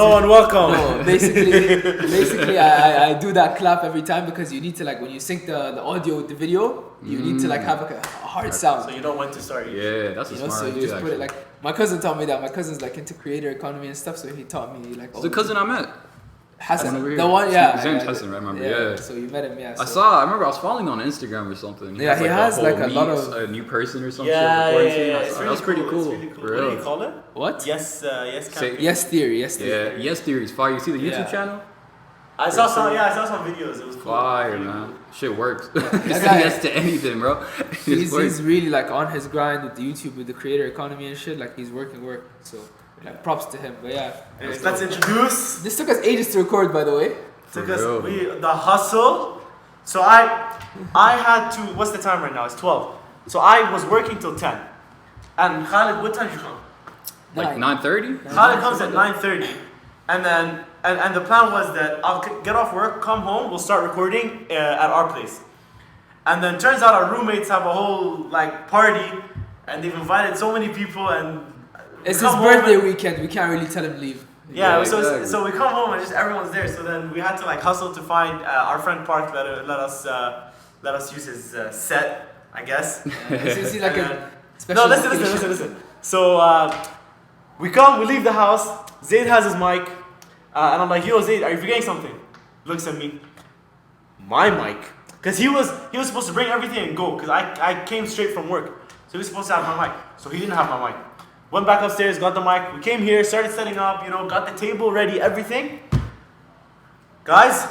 Oh, and welcome. No, basically, I do that clap every time because you need to like when you sync the audio with the video, you need to like have like a hard sound. So you know when to start. Yeah, that's a smart So you idea, just put it actually. like my cousin taught me that. My cousin's like into creator economy and stuff, so he taught me like. It's the cousin I met. Hassan, over here. the one, yeah. His name's Hassan, I remember, yeah. So you met him, yeah. So. I remember I was following on Instagram or something. Yeah, he has a like a whole lot of a new person or something. Yeah. That was pretty cool. It's really cool. For What do real. you call it? What? Yes, campaign. Yes theory. Yeah, Yes Theory is fire. You see the YouTube Yeah. channel? I saw some videos. It was cool. Fire, Really man. cool. Shit works. That It's guy- yes to anything, bro. He's really like on his grind with the YouTube, with the creator economy and shit. Like he's working. So like props to him. But yeah. Let's introduce. This took us ages to record, by the way. Because real. the hustle. So I had to. What's the time right now? It's 12. So I was working till 10. And Khalid, what time did you come? Like 9. 9:30? Khalid comes at 9:30, and then and the plan was that I'll get off work, come home, we'll start recording at our place. And then turns out our roommates have a whole like party, and they've invited so many people, and It's come his home birthday and- weekend. We can't really tell him to leave. Yeah, so exactly. so we come home and just everyone's there. So then we had to like hustle to find our friend Park let us use his set, I guess. Is he like a special? No, listen. So we leave the house. Zayd has his mic, and I'm like, "Yo, Zayd, are you forgetting something?" Looks at me. My mic, because he was supposed to bring everything and go. Because I came straight from work, so he was supposed to have my mic. So he didn't have my mic. Went back upstairs, got the mic. We came here, started setting up. Got the table ready, everything. Guys,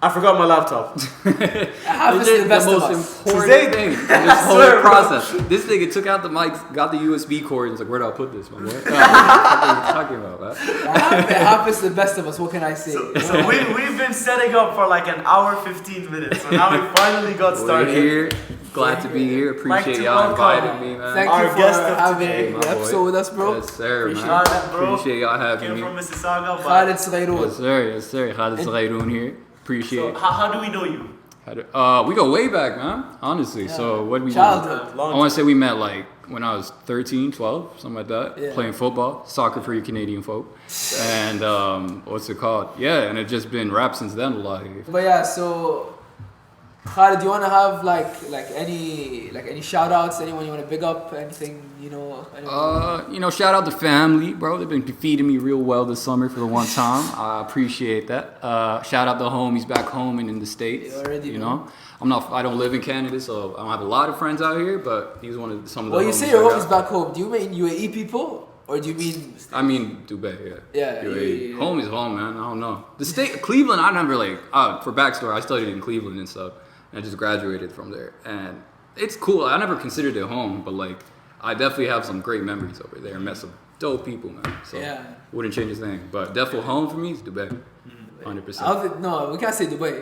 I forgot my laptop. This is the best the of most us. important Today- thing in this whole swear, bro. process. This nigga took out the mics, got the USB cord, and was like, "Where do I put this, man? What are you talking about, man?" It happens to the best of us. What can I say? So we've been setting up for like an hour, 15 minutes. So now we finally got We're started. here. Glad to be here. Appreciate to y'all welcome. inviting me, man. Thank Our you for guest of having today, my the boy. episode with us, bro. Yes, sir, Appreciate man. that, bro. Appreciate y'all having Came me. from Mississauga, but Khalid Sagahyroon. Yes, sir. Khalid Sagahyroon here. Appreciate so it. how do we know you? We go way back, man. Honestly. So what we Childhood. do? I want to say we met like when I was 13, 12, something like that. Yeah. Playing football, soccer for you Canadian folk. And what's it called? Yeah, and it's just been rap since then. Like, But yeah, so Khalid, do you want to have like any shout outs? Anyone you want to big up? Anything anyone- shout out to family, bro. They've been feeding me real well this summer for the one time. I appreciate that. Shout out the homies back home and in the States. You already you know. know, I don't live in Canada, so I don't have a lot of friends out here. But he's some of the. Well, you homies say your I got. homies back home. Do you mean UAE people or do you mean? I mean Dubai, yeah. Yeah, UAE. yeah. Home is home, man. I don't know. The state, Cleveland. I never for backstory. I studied in Cleveland and stuff, and I just graduated from there. And it's cool. I never considered it home, but like, I definitely have some great memories over there. Met some dope people, man. So Yeah. wouldn't change a thing. But definitely home for me is Dubai, 100%. No, we can't say Dubai.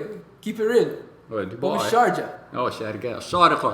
Keep it real. What, But Dubai? with Sharjah. Oh, Sharjah. Sharjah.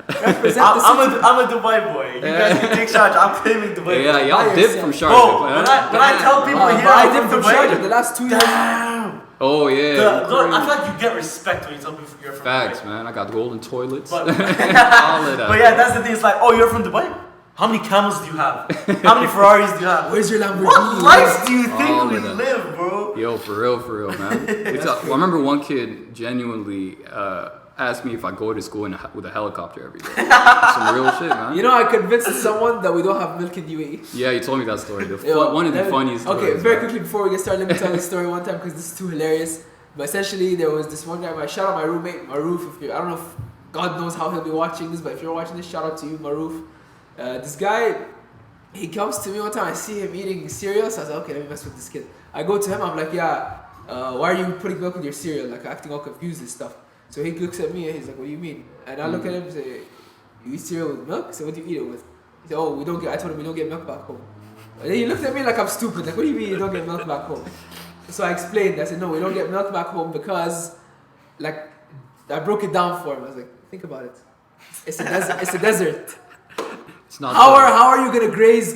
Represent the city. I'm a Dubai boy. You guys can take charge. I'm claiming Dubai. Yeah, y'all dip from Sharjah. Bro, man. when I tell people But here I I'm did from from Dubai, Sharjah the last 2 years. damn. Oh yeah. Look, I feel like you get respect when you tell people you're from Facts, Dubai. man. I got golden toilets. But, All of that. but yeah, that's the thing. It's like, oh, you're from Dubai? How many camels do you have? How many Ferraris do you have? Where's your Lamborghini? What life do you think All we of that. live, bro? Yo, for real, man. I remember one kid genuinely asked me if I go to school with a helicopter every day. Some real shit, man. You know, I convinced someone that we don't have milk in UAE. Yeah, you told me that story. Yo, One of the funniest Okay, stories. very man. quickly before we get started, let me tell this story one time because this is too hilarious. But essentially, there was this one guy. Shout out my roommate, Maroof. I don't know if God knows how he'll be watching this, but if you're watching this, shout out to you, Maroof. This guy, he comes to me one time. I see him eating cereal, so I was like, okay, let me mess with this kid. I go to him. I'm like, yeah, why are you putting milk with your cereal? Like acting all confused and stuff. So he looks at me and he's like, what do you mean? And I look at him and say, you eat cereal with milk? So what do you eat it with? He said, oh, I told him we don't get milk back home. And then he looked at me like I'm stupid. Like, what do you mean you don't get milk back home? So I explained. I said, no, we don't get milk back home because, like, I broke it down for him. I was like, think about it. It's a desert. It's not How the- are you gonna graze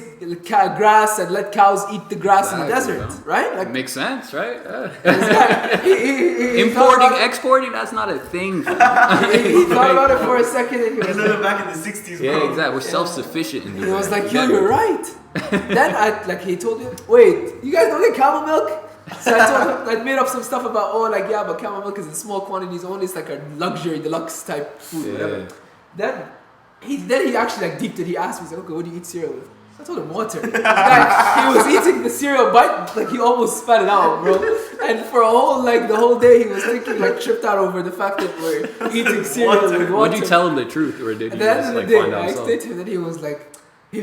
grass and let cows eat the grass in the Exactly, desert, right? Like Makes sense, right? Yeah. this guy, he Importing, thought about it- exporting, that's not a thing. he thought about it for a second and he was like, back in the 60s, bro. Yeah, exactly. We're self-sufficient in Dubai. he was like, yo, you're right. Then he told me, wait, you guys don't get camel milk? So I told him, I made up some stuff about, yeah, but camel milk is in small quantities only. It's like a luxury, deluxe type food, whatever. Then he actually like deeped it. He asked me, he's like, okay, what do you eat cereal with? So I told him water. He was eating the cereal bite, like he almost spat it out, bro. And for the whole day, he was thinking tripped out over the fact that we're eating cereal with water. Would you tell him the truth, or did At you the end just of the like day, find out I himself? explained to him that he was like, I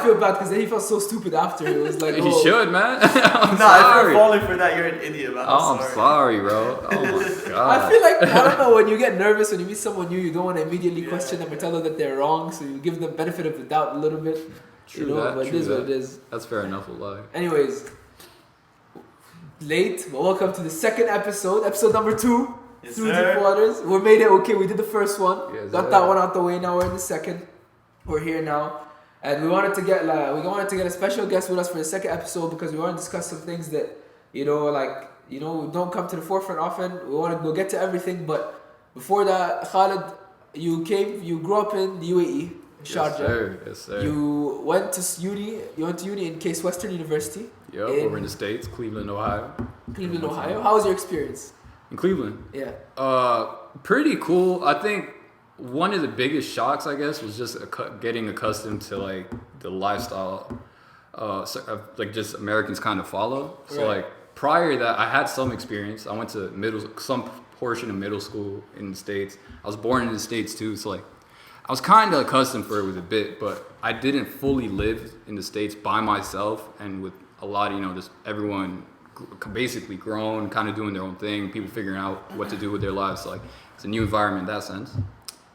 feel bad because then he felt so stupid after. He was like, You should, man. I'm Nah, if you're sorry. falling for that, you're an idiot, man. I'm sorry, bro. Oh my god. I feel like, I don't know, when you get nervous, when you meet someone new, you don't want to immediately question them or tell them that they're wrong, so you give them benefit of the doubt a little bit. True But it true is what that. it is. That's fair enough, we'll lie. Anyways, late, but welcome to the second episode number 2. Yes, Through sir. Deep Waters. We made it okay, we did the first one. Yes, Got sir. that one out the way, now we're in the second. We're here now. And we wanted to get a special guest with us for the second episode because we want to discuss some things that, don't come to the forefront often. We'll get to everything, but before that, Khalid, you grew up in the UAE, Sharjah. Yes, sir. You went to uni in Case Western University. Yep, over in the States, Cleveland, Ohio. Cleveland, Ohio. How was your experience? In Cleveland? Yeah. Pretty cool. I think one of the biggest shocks, I guess, was just getting accustomed to the lifestyle, just Americans kind of follow. So Right. prior to that, I had some experience. I went to some portion of middle school in the States. I was born in the States too, so I was kind of accustomed for it with a bit, but I didn't fully live in the States by myself and with a lot of just everyone basically grown, kind of doing their own thing, people figuring out what to do with their lives. So it's a new environment in that sense.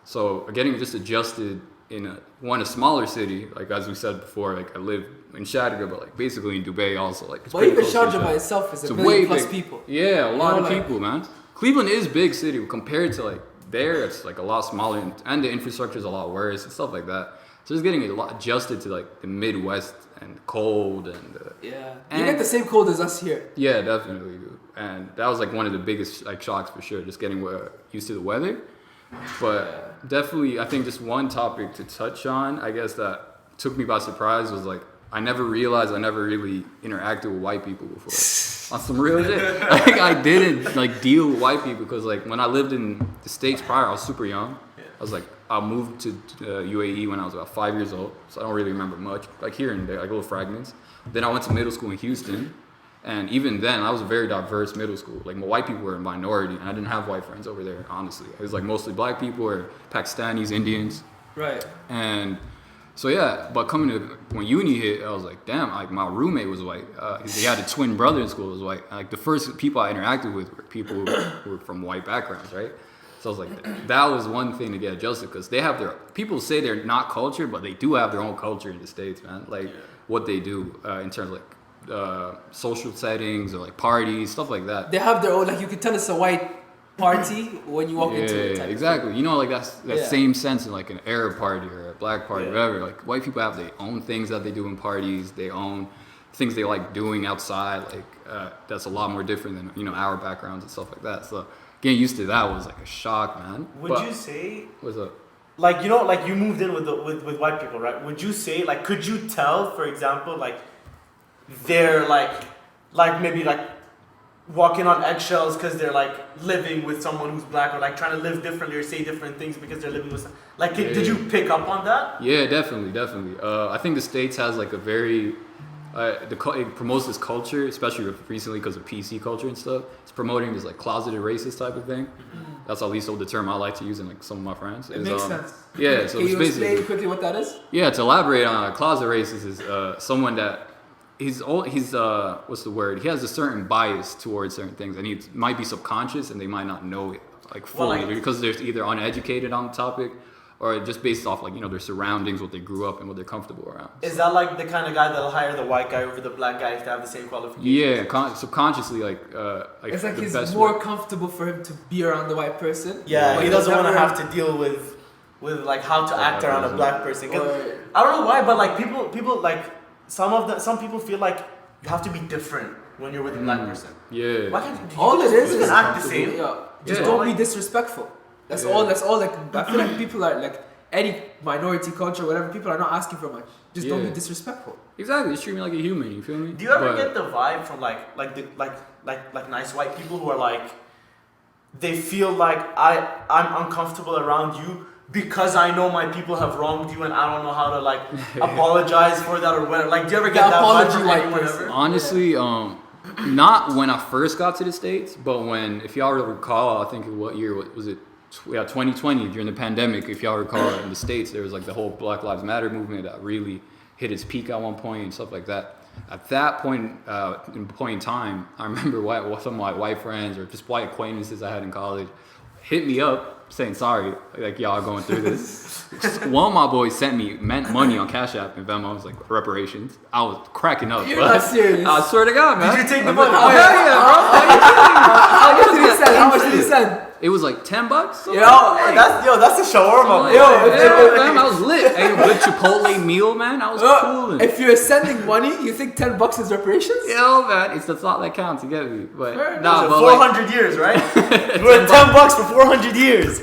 So getting just adjusted in a smaller city, as we said before, I live in Sharjah, but basically in Dubai also. It's But pretty even close to Sharjah by itself is It's a a million way plus big- people. Yeah, a lot You know, of people, man. Cleveland is big city compared to there. It's a lot smaller and the infrastructure is a lot worse and stuff like that. So just getting a lot adjusted to the Midwest and cold and Yeah. And- You get the same cold as us here. yeah, definitely. And that was one of the biggest shocks for sure, just getting used to the weather. But definitely, I think just one topic to touch on, I guess that took me by surprise was I never realized I never really interacted with white people before. On some real shit. I didn't deal with white people because when I lived in the States prior, I was super young. I moved to UAE when I was about 5 years old, so I don't really remember much. Here and there, little fragments. Then I went to middle school in Houston, and even then, I was a very diverse middle school. My white people were a minority, and I didn't have white friends over there, honestly. It was mostly black people or Pakistanis, Indians. Right. And so yeah, but coming to when uni hit, I was damn, my roommate was white. He had a twin brother in school who was white. The first people I interacted with were people who were from white backgrounds, right? So I was that was one thing to get adjusted because they have people say they're not cultured, but they do have their own culture in the States, man. What they do in terms of social settings or parties, stuff like that. They have their own, you can tell it's a white party when you walk into it. Yeah, exactly. That same sense in an Arab party or a black party, whatever. White people have their own things that they do in parties, their own things they like doing outside. That's a lot more different than our backgrounds and stuff like that. So getting used to that was a shock, man. Would you say what's up? You moved in with white people, right? Would you say could you tell, for example, they're maybe walking on eggshells because they're living with someone who's black or trying to live differently or say different things because they're living with did you pick up on that? Yeah, definitely. I think the States has a very it promotes this culture, especially recently because of PC culture and stuff. It's promoting this closeted racist type of thing. That's at least the term I like to use in some of my friends. It makes sense. Yeah, so Can it's you basically explain quickly what that is? yeah. To elaborate on closet racist is someone that he's what's the word? He has a certain bias towards certain things, and he might be subconscious, and they might not know it fully because they're either uneducated on the topic. Or just based off their surroundings, what they grew up and what they're comfortable around. Is that the kind of guy that'll hire the white guy over the black guy if they have the same qualifications? Yeah, subconsciously It's the it's best more way. comfortable for him to be around the white person. Yeah, but he doesn't want to never- have to deal with with like how to act around a black person. 'Cause Or- I don't know why, but like people like some people feel like you have to be different when you're with a black person. Yeah. Why can't you? All it is you is can act the same. Yeah, just Yeah. don't be disrespectful. That's all. That's all. Like I feel like people are like any minority culture, whatever. People are not asking for much. Just don't be Yeah. disrespectful. Exactly. Just treat me like a human. You feel me? Do you ever But- get the vibe from like nice white people who are like, they feel like I'm uncomfortable around you because I know my people have wronged you and I don't know how to like apologize for that or whatever. Like, do you ever get The that vibe apology from white anyone person. ever? Honestly, not when I first got to the States, but when, if y'all recall, I think what year was it? 2020 during the pandemic. If y'all recall, in the States, there was like the whole Black Lives Matter movement that really hit its peak at one point and stuff like that. At that point in time, I remember some of my white friends or just white acquaintances I had in college hit me up saying sorry, like y'all are going through this. One of my boys sent me money on Cash App and Venmo. I was like, reparations. I was cracking up. You're not serious. I swear to God, man. Did you take the money? Oh, hell yeah, bro. How much did he send? How much did he send? It was like $10. something Yo, like that. That's a shawarma. Like, Yo, man, I was lit. Hey, good Chipotle meal, man. I was cool. If you're sending money, you think $10 is reparations? Yo, man, it's the thought that counts. You get me? But Fair nah, So but 400 years, right? We're $10 for 400 years.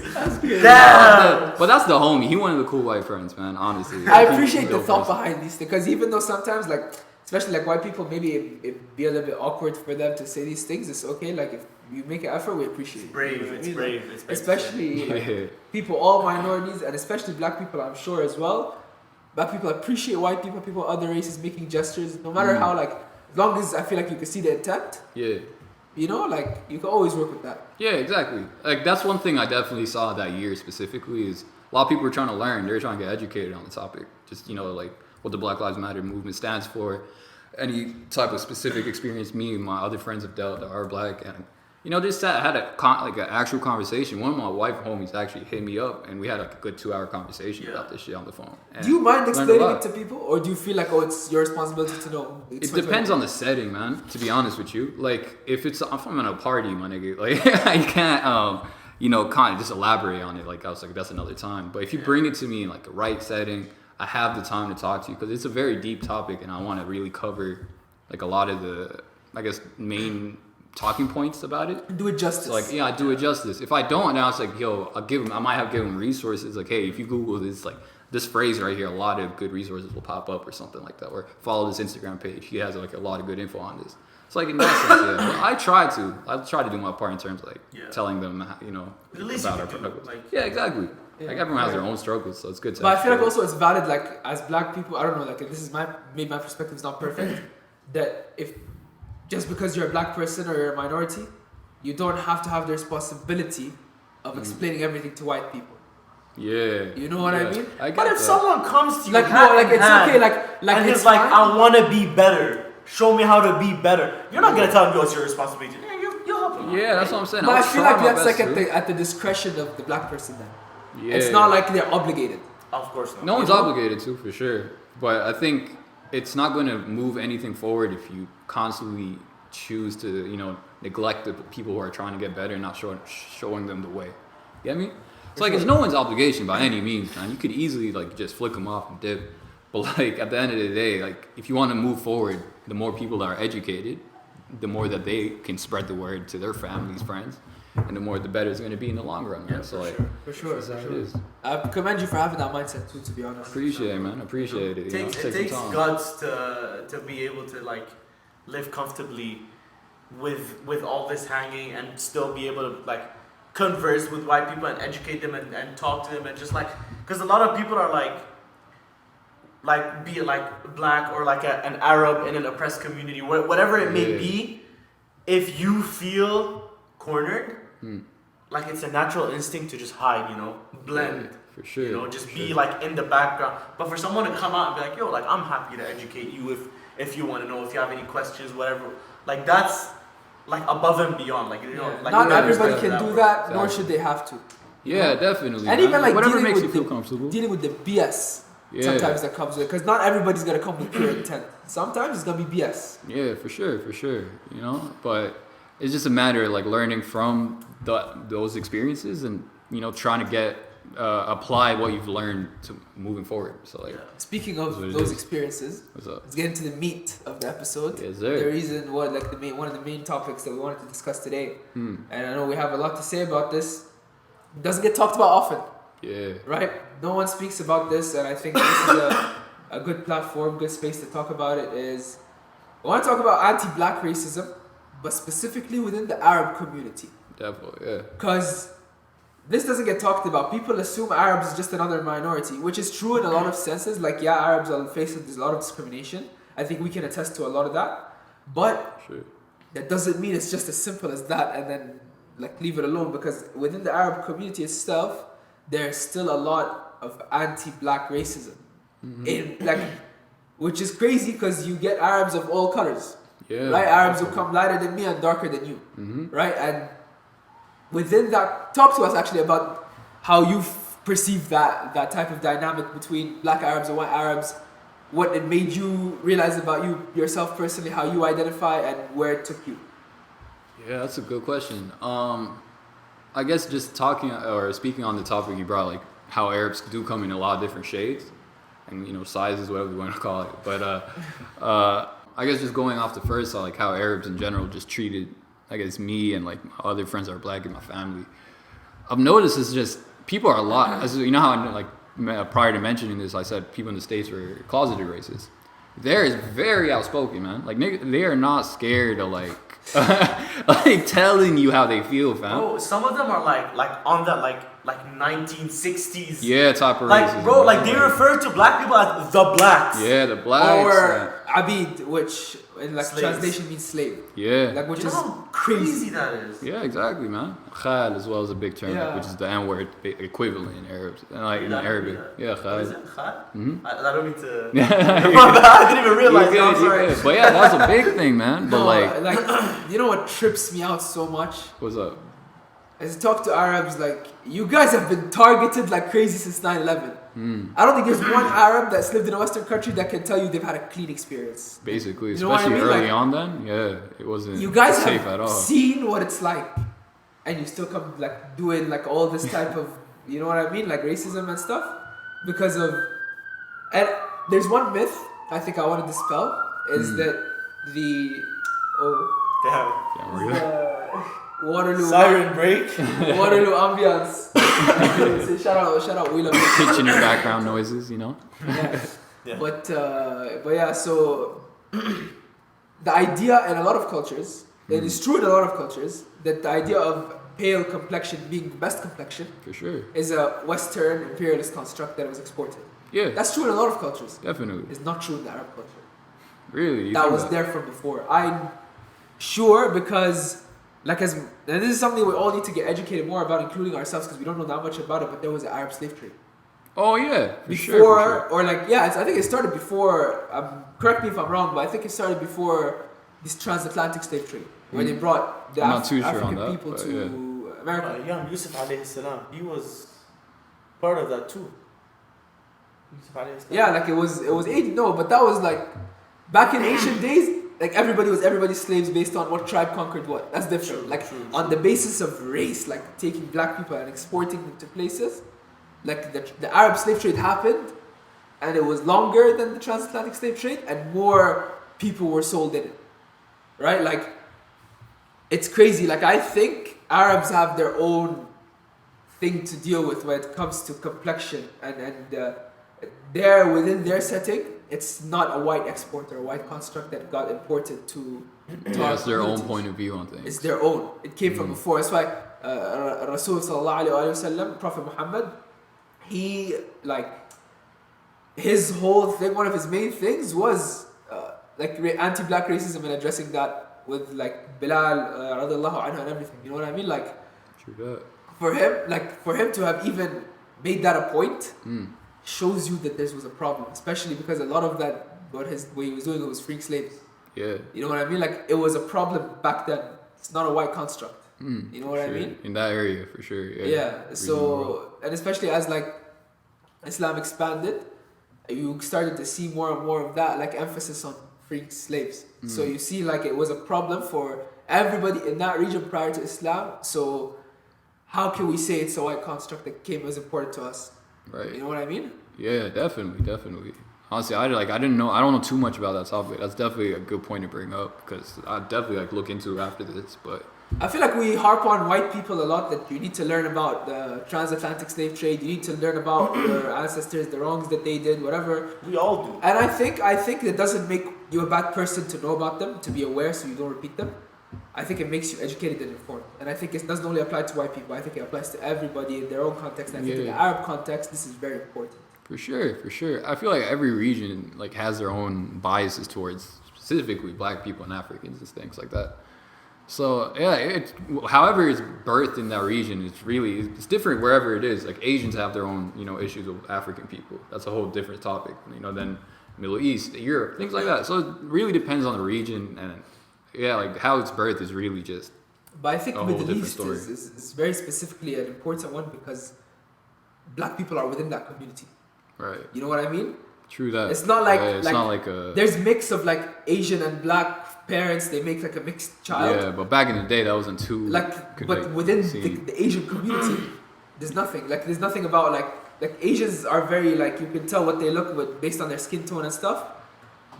Damn. but that's the homie. He one of the cool white friends, man. Honestly, I He's appreciate a the dope thought person. behind these things because even though sometimes, like, especially like white people, maybe it be a little bit awkward for them to say these things. It's okay. Like if you make an effort, we appreciate it. Brave. You know what I It's mean? brave. It's brave. Especially like, Yeah. people, all minorities, and especially black people, I'm sure as well. Black people appreciate white people, other races making gestures, no matter how, like, as long as I feel like you can see the intent, Yeah. you know, like, you can always work with that. Yeah, exactly. Like that's one thing I definitely saw that year specifically is a lot of people were trying to learn. They were trying to get educated on the topic. Just like what the Black Lives Matter movement stands for, any type of specific experience me and my other friends have dealt that are black, and just had an actual conversation. One of my white homies actually hit me up, and we had like a good 2-hour conversation about this shit on the phone. And Do you mind learned a explaining lot. it to people, or do you feel like, it's your responsibility to know? It depends on the setting, man. To be honest with you, like if I'm in a party, my nigga, like I can't, kind of just elaborate on it. Like I was like, that's another time. But if you bring it to me in like the right setting, I have the time to talk to you because it's a very deep topic, and I want to really cover like a lot of the, I guess, main talking points about it. Do it justice. So like, I do it justice. If I don't, now it's like, I might have given resources. Like, hey, if you Google this, like this phrase right here, a lot of good resources will pop up or something like that. Or follow this Instagram page. He has like a lot of good info on this. It's like in that sense, yeah. But I try to do my part in terms of like telling them, At least about you our can do, struggles. like- Yeah, exactly. Yeah. Like everyone has their own struggles, so it's good to. But I feel like also it's valid, like as black people, I don't know, like this is maybe my perspective is not perfect, that if just because you're a black person or you're a minority, you don't have to have the responsibility of explaining everything to white people. Yeah. You know what I mean? I get But if that. someone comes to you, Like hand no, like in it's hand, okay, like and it's he's like, fine. I want to be better. Show me how to be better. You're not gonna tell him, yo, it's your responsibility. Yeah, you help him. Yeah, that's what I'm saying. But I I'll feel try like my that's best like to. at the discretion of the black person then. Yeah. It's not like they're obligated. Of course not. No one's obligated to, for sure. But I think it's not going to move anything forward if you constantly choose to, neglect the people who are trying to get better and not showing them the way. You get me? It's like it's no one's obligation by any means, man. You could easily like just flick them off and dip. But like at the end of the day, like if you want to move forward, the more people that are educated, the more that they can spread the word to their families, friends, and the more the better it's going to be in the long run. Man. Yeah, So like, For sure, that's for how it sure. is. I commend you for having that mindset too, to be honest. Appreciate it, man. Appreciate it. It Take takes some time. guts to be able to like live comfortably with all this hanging and still be able to like converse with white people and educate them and talk to them and just like, because a lot of people are like be it like black or like an Arab in an oppressed community, whatever it may be, if you feel cornered, like it's a natural instinct to just hide, blend. For sure. Just be like in the background. But for someone to come out and be like, yo, like I'm happy to educate you if you want to know, if you have any questions, whatever. Like that's like above and beyond. Like like not we everybody understand can do work. that, nor should they have to. Yeah, definitely. And man. even like whatever dealing makes with you feel comfortable. dealing with the BS sometimes that comes with it, because not everybody's gonna come with pure intent. Sometimes it's gonna be BS. Yeah, for sure. But it's just a matter of like learning from those experiences and trying to get apply what you've learned to moving forward. So like, Speaking of That's what it those is. experiences, what's up? let's get into the meat of the episode. Yes, sir. The reason what like one of the main topics that we wanted to discuss today, Hmm. and I know we have a lot to say about this. It doesn't get talked about often, Yeah. right? No one speaks about this, and I think this is a good platform, good space to talk about it. Is I want to talk about anti-black racism, but specifically within the Arab community, Definitely. Yeah. because this doesn't get talked about. People assume Arabs is just another minority, which is true in a lot of senses. Like, yeah, Arabs are faced with a lot of discrimination. I think we can attest to a lot of that. But Sure. that doesn't mean it's just as simple as that and then like leave it alone, because within the Arab community itself, there's still a lot of anti-black racism. In like, which is crazy because you get Arabs of all colors. Yeah. Right? Arabs who come lighter than me and darker than you. Mm-hmm. Right? And within that, talk to us actually about how you perceive that type of dynamic between black Arabs and white Arabs, what it made you realize about you yourself personally, how you identify, and where it took you. Yeah, that's a good question. I guess just talking or speaking on the topic you brought, like how Arabs do come in a lot of different shades and, you know, sizes, whatever you want to call it. But I guess just going off the first, like how Arabs in general just treated, I guess, me and like my other friends that are black in my family. I've noticed it's just people are a lot. As you know how prior to mentioning this, I said people in the States were closeted racist. They're very outspoken, man. Like they are not scared of like like telling you how they feel, fam. Bro, some of them are like on that like 1960s. Yeah, type of Like, racism. bro, like they refer to black people as the blacks. Yeah, the blacks. Or Abid, which in like Slaves. translation means slave. yeah. Like, which You know is how crazy that is. Yeah, exactly, man. Khal as well as a big term, Yeah. which is the N-word equivalent in Arabs, and like in That- Arabic. Yeah, What is Khal. it? Khal? Mhm. I don't mean to. Yeah, I didn't even realize. You're I'm good, you're sorry. good. But yeah, that's a big thing, man. But No, like, you know what trips me out so much? what's up? Is to talk to Arabs like, you guys have been targeted like crazy since 9/11. I don't think there's one Arab that's lived in a Western country that can tell you they've had a clean experience. Basically, You know what I especially mean? early Like, on, then yeah, it wasn't You guys safe have at all. seen what it's like, and you still come like doing like all this type of, you know what I mean, like racism and stuff, because of. And there's one myth I think I want to dispel is that the Damn. Yeah, we're good. Waterloo Siren break. Waterloo ambiance. shout out, we love you. Pitch in your background noises, you know. Yeah. Yeah. But yeah, so the idea in a lot of cultures, and it's true in a lot of cultures, that the idea of pale complexion being the best complexion For sure. is a Western imperialist construct that was exported. Yeah, That's true in a lot of cultures. definitely. It's not true in the Arab culture. Really, you That think was there from before. I'm sure because, like, and this is something we all need to get educated more about, including ourselves, because we don't know that much about it. But there was an Arab slave trade Oh yeah, for before, sure. For sure. or like, yeah, I think it started before. Correct me if I'm wrong, but I think it started before this transatlantic slave trade, where they brought the I'm not too sure African on that, people but to yeah. America. Young Yusuf alayhi salam, he was part of that too. Yusuf alayhi salam. Yeah, like it was 80. No, but that was like back in ancient days. Like everybody was everybody's slaves based on what tribe conquered what. That's different. True, Like true, on the basis of race, like taking black people and exporting them to places. Like the Arab slave trade happened, and it was longer than the transatlantic slave trade, and more people were sold in it. Right? Like it's crazy. Like I think Arabs have their own thing to deal with when it comes to complexion, and they're within their setting. It's not a white export or a white construct that got imported to Yeah, our that's their own communities. point of view on things. It's their own. It came from before. That's why Rasul sallallahu alayhi wa sallam, Prophet Muhammad, he like his whole thing. One of his main things was like anti-black racism and addressing that with like Bilal radiallahu anhu and everything. You know what I mean? Like True that. for him to have even made that a point shows you that this was a problem, especially because a lot of that what he was doing was freeing slaves. Yeah. You know what I mean? Like it was a problem back then. It's not a white construct. You know what I Sure. mean? In that area, for sure. Yeah. Yeah. Reasonable. So and especially as like Islam expanded, you started to see more and more of that, like emphasis on freeing slaves. So you see, like it was a problem for everybody in that region prior to Islam. So how can we say it's a white construct that came as important to us? Right. You know what I mean? Yeah, definitely. Honestly, I don't know too much about that topic. That's definitely a good point to bring up because I definitely like look into it after this. But I feel like we harp on white people a lot, that you need to learn about the transatlantic slave trade, you need to learn about your ancestors, the wrongs that they did, whatever. We all do. And I think it doesn't make you a bad person to know about them, to be aware so you don't repeat them. I think it makes you educated and informed. And I think it doesn't only apply to white people, I think it applies to everybody in their own context. And I think in the Arab context, this is very important. For sure. I feel like every region like has their own biases towards specifically black people and Africans and things like that. So yeah, however it's birthed in that region, it's different wherever it is. Like Asians have their own, issues with African people. That's a whole different topic, than Middle East, Europe, things like that. So it really depends on the region, and like how it's birthed is really just. But I think a whole Middle different East story. is very specifically an important one because black people are within that community. Right. You know what I mean? True that. It's not like it's not like a. There's mix of like Asian and black parents. They make like a mixed child. Yeah, but back in the day, that wasn't too. But within the Asian community, there's nothing. Like there's nothing about like Asians are very like you can tell what they look with based on their skin tone and stuff.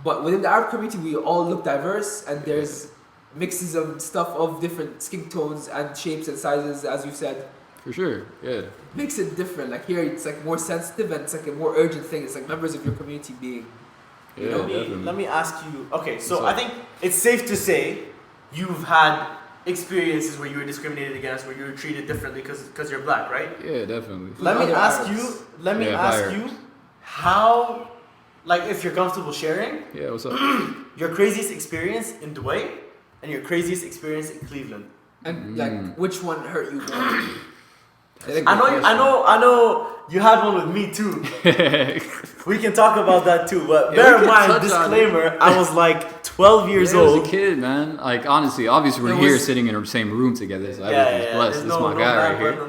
But within the Arab community, we all look diverse, and there's mixes of stuff of different skin tones and shapes and sizes, as you said. For sure, yeah. Makes it different. Like here, it's like more sensitive and it's like a more urgent thing. It's like members of your community being. Yeah, let me ask you. Okay, so I think it's safe to say you've had experiences where you were discriminated against, where you were treated differently because you're black, right? Yeah, definitely. Let me ask you how, like, if you're comfortable sharing. Yeah, what's up? Your craziest experience in Dubai and your craziest experience in Cleveland. And like, which one hurt you more? I know you had one with me too. We can talk about that too, but bear in mind, disclaimer, I was like 12 years old. I was a kid, man. Like, honestly, obviously we're here sitting in the same room together, so everything's blessed. This is my guy right here.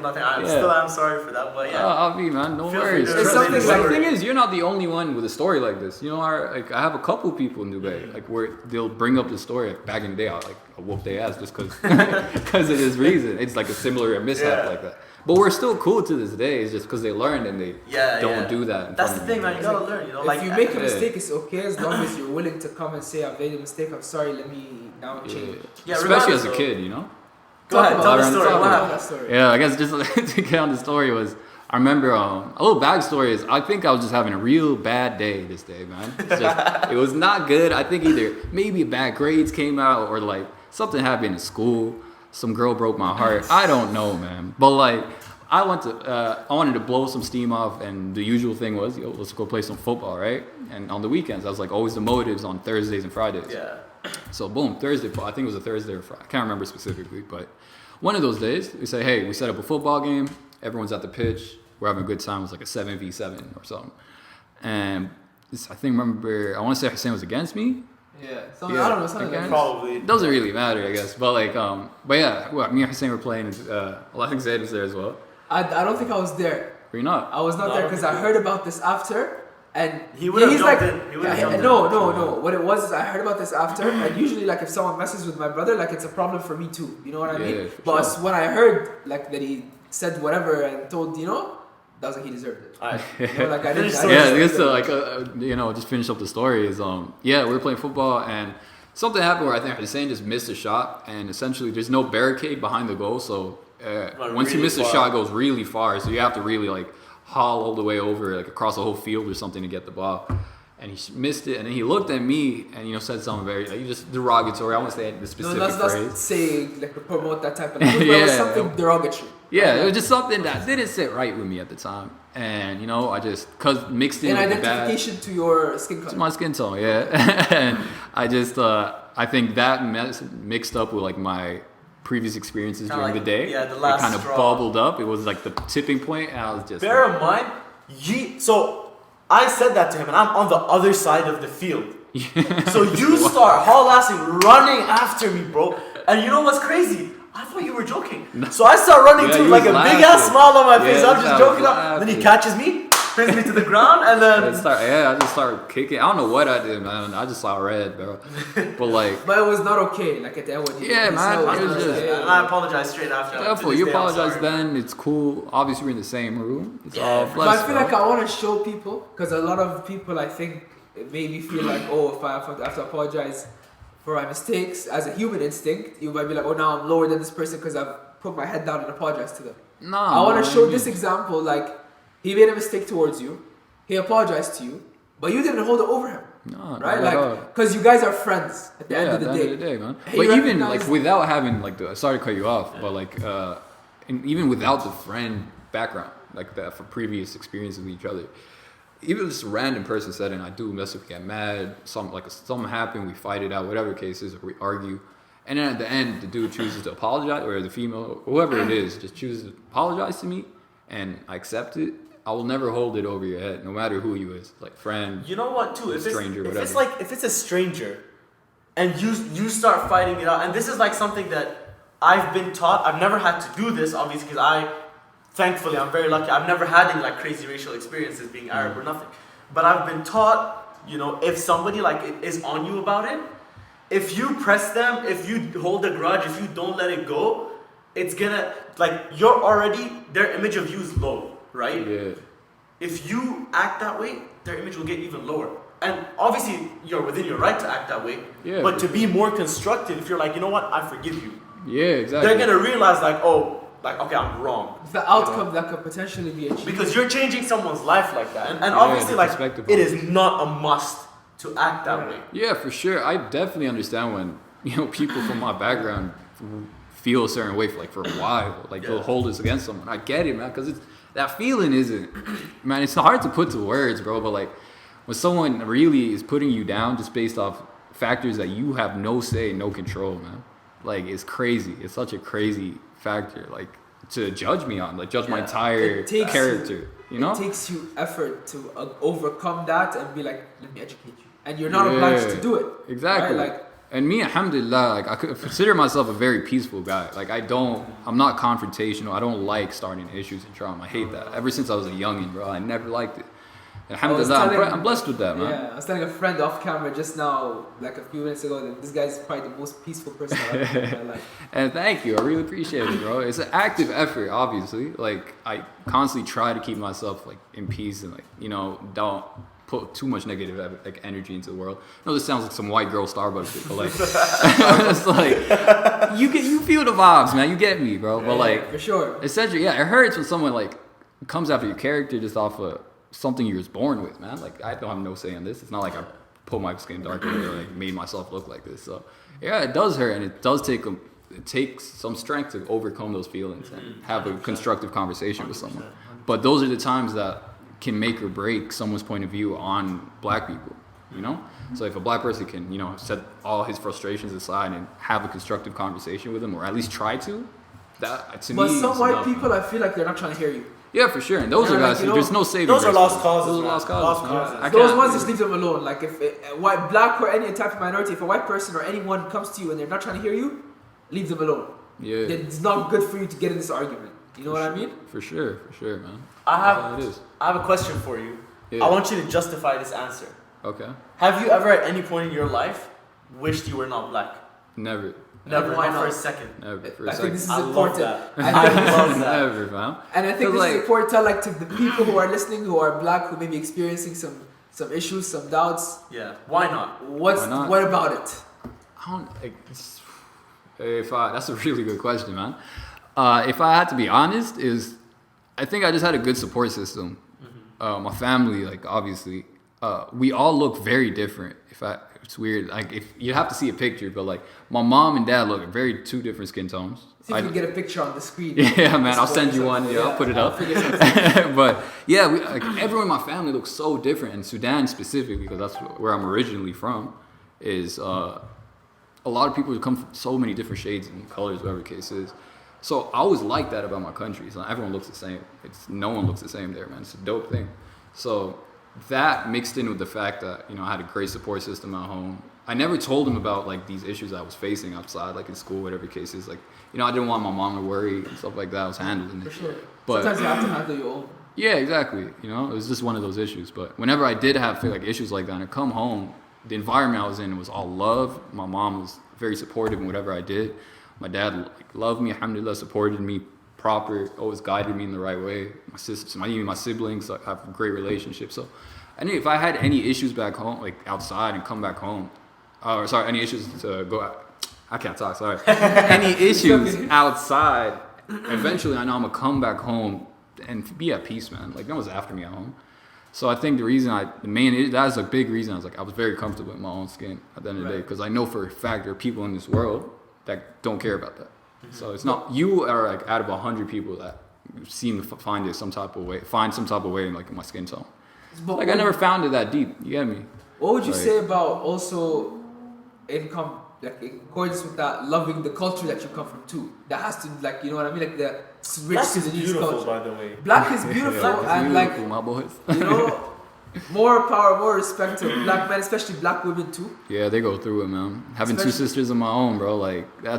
I'm sorry for that, but yeah. I'll be, man, no worries. The thing is, you're not the only one with a story like this. I have a couple people in Dubai, like, where they'll bring up the story. Back in the day, I whoop their ass just because of this reason. It's like a similar mishap like that. But we're still cool to this day. It's just because they learned and they don't do that. That's the thing, man. You gotta learn. If you make a mistake, it's okay as long as you're willing to come and say, "I made a mistake. I'm sorry. Let me now change." Yeah, especially as a kid, Go ahead, tell the story. Yeah, I guess just to get on the story was, I remember a little backstory is I think I was just having a real bad day this day, man. It was not good. I think either maybe bad grades came out or like something happened in school. Some girl broke my heart. I don't know, man. But like, I wanted to blow some steam off, and the usual thing was, let's go play some football, right? And on the weekends, I was like always the motives on Thursdays and Fridays. Yeah. So boom, Thursday. I think it was a Thursday or Friday. I can't remember specifically, but one of those days, we say, hey, we set up a football game. Everyone's at the pitch. We're having a good time. It was like a 7v7 or something. And I want to say Hussein was against me. Yeah, I don't know, something like probably. It doesn't really matter, I guess. But like, me and Hussein were playing. I think Zaid was there as well. I don't think I was there. Were you not? I was not there because I heard about this after, and he would have jumped in. No. What it was is I heard about this after, and usually like if someone messes with my brother, like it's a problem for me too. You know what I mean? But when I heard like that he said whatever and told that was like he deserved it. I didn't. Just finish up the story is we were playing football and something happened where I think Hussein just missed a shot, and essentially there's no barricade behind the goal, so once you miss a shot, it goes really far, so you have to really like haul all the way over like across the whole field or something to get the ball. And he missed it, and then he looked at me and said something very just derogatory. I won't say the specific phrase. Let's say like promote that type of language, but it was something derogatory. Yeah, it was just something that didn't sit right with me at the time, and I just mixed in with identification to your skin color. To my skin tone, yeah. And I just I think that mixed up with like my previous experiences during the day. Yeah, the last it kind of bubbled up. It was like the tipping point, and I was just. Bear in mind, so I said that to him, and I'm on the other side of the field. So you start haul-assing, running after me, bro. And you know what's crazy? I thought you were joking. So I start running too, like a big-ass smile on my face. I'm just joking. Then he catches me. pins me to the ground, and then I just started kicking. I don't know what I did, man. I just saw red, bro. But like, But it was not okay. Like at the end, when you Yeah, you man, said it was not just- okay. and I apologize straight after. To therefore, this you day, I'm apologize sorry. then. It's cool. Obviously, we're in the same room. It's Yeah, all but But flesh, I feel bro. like I want to show people because a lot of people, I think, it made me feel like, oh, if I have to apologize for my mistakes as a human instinct, you might be like, oh, now I'm lower than this person because I've put my head down and apologized to them. Nah, I want man, to show you- this example, like he made a mistake towards you, he apologized to you, but you didn't hold it over him, No, right? not at all. Like, because you guys are friends at the Yeah, end at of the the end day. of the day, man. He But even recognized- like without having like the sorry to cut you off, but like and even without the friend background, like that for previous experiences with each other, even just a random person said, and I do mess up, get mad, something happened, we fight it out, whatever the case is, or we argue, and then at the end the dude chooses to apologize, or the female, whoever it is, just chooses to apologize to me, and I accept it. I will never hold it over your head, no matter who you is, like friend. You know what, too? If Stranger, it's, if it's whatever. like if it's a stranger, and you start fighting it out, and this is like something that I've been taught. I've never had to do this, obviously, because thankfully, I'm very lucky. I've never had any like crazy racial experiences being Arab or nothing. But I've been taught, if somebody like is on you about it, if you press them, if you hold a grudge, if you don't let it go, it's gonna you're already their image of you is low, right? Yeah. If you act that way, their image will get even lower. And obviously, you're within your right to act that way. Yeah, but for to be more constructive, if you're like, you know what, I forgive you. Yeah, exactly. They're gonna realize okay, I'm wrong. The outcome that could potentially be achieved. Because you're changing someone's life like that. And Yeah, obviously, the perspective it on is not a must to act that way. Yeah, for sure. I definitely understand when people from my background feel a certain way for a while, they'll hold this against someone. I get it, man, because that feeling isn't, man. It's hard to put to words, bro. But like when someone really is putting you down just based off factors that you have no say, no control, man. Like it's crazy. It's such a crazy factor, to judge me on, judge my Yeah. entire It takes character. It takes you effort to overcome that and be like, let me educate you. And you're not obliged to do it. Exactly. Right? And me, alhamdulillah, I could consider myself a very peaceful guy. I'm not confrontational. I don't like starting issues and drama. I hate that. Ever since I was a youngin', bro, I never liked it. Alhamdulillah, I'm blessed with that, man. Yeah, I was telling a friend off camera just now, like a few minutes ago, that this guy's probably the most peaceful person I've ever met in my life. And thank you. I really appreciate it, bro. It's an active effort, obviously. I constantly try to keep myself in peace and don't put too much negative energy into the world. I know this sounds like some white girl Starbucks shit, but it's you feel the vibes, man. You get me, bro. But For sure. essentially, yeah, it hurts when someone comes after your character just off of something you was born with, man. I don't have no say in this. It's not like I pulled my skin darker or made myself look like this. So yeah, it does hurt, and it does take it takes some strength to overcome those feelings and have a constructive conversation with someone. But those are the times that can make or break someone's point of view on black people, So if a black person can, set all his frustrations aside and have a constructive conversation with them, or at least try to, that to me But some is white enough. people, I feel like they're not trying to hear you. Yeah, for sure. And those are guys, there's no saving Those are grace lost for them. causes. Those are man. lost causes. Lost man. causes. I Those can't- ones just leave them alone. Like if white, black, or any type of minority, if a white person or anyone comes to you and they're not trying to hear you, leave them alone. Yeah. It's not good for you to get in this argument. You know what I mean? For sure, man. I That's all have, it is. I have a question for you. Yeah. I want you to justify this answer. Okay. Have you ever at any point in your life wished you were not black? Never. Never, Why not for a not? second. Never. For I a think this second. is I love important. that. I I think- love that. Never, fam. And I think 'Cause, this is important to to the people who are listening, who are black, who may be experiencing some issues, some doubts. Yeah. Why not? Why not? What about it? I don't. That's a really good question, man. If I had to be honest, I think I just had a good support system. My family, obviously, we all look very different. It's weird. If you have to see a picture, but my mom and dad look two different skin tones. See if we can get a picture on the screen. Yeah, man, I'll send you one. Yeah, I'll put it up. figure something. But yeah, everyone in my family looks so different. And Sudan specifically, because that's where I'm originally from, is a lot of people come from so many different shades and colors, whatever the case is. So I always like that about my country. So everyone looks the same. No one looks the same there, man. It's a dope thing. So that mixed in with the fact that I had a great support system at home. I never told them about these issues I was facing outside, in school, whatever the case is. I didn't want my mom to worry and stuff like that. I was handling it. For sure. But Sometimes you have to handle your own. Yeah, exactly. You know, it was just one of those issues. But whenever I did have like issues like that, and I come home, the environment I was in was all love. My mom was very supportive in whatever I did. My dad like, loved me, alhamdulillah, supported me proper, always guided me in the right way. My sisters, even my siblings, like, have a great relationship. So I knew if I had any issues back home, like outside and come back home, any issues to go out. I can't talk, sorry. Any issues outside, eventually I know I'm going to come back home and be at peace, man. Like, no one's after me at home. So I think that's a big reason. I was very comfortable in my own skin at the end of the day, because I know for a fact there are people in this world that don't care about that. Mm-hmm. So it's not, you are like out of 100 people that seem to find some type of way in like in my skin tone. But like I never found it that deep. You get me? What would you say about also in accordance with that, loving the culture that you come from too? That has to, like, you know what I mean, like the rich Black is Sudanese beautiful, culture. by the way. Black is beautiful, and like, my boys. you know, more power, more respect to black men, especially black women too. Yeah, they go through it, man. Having two sisters of my own, bro, like I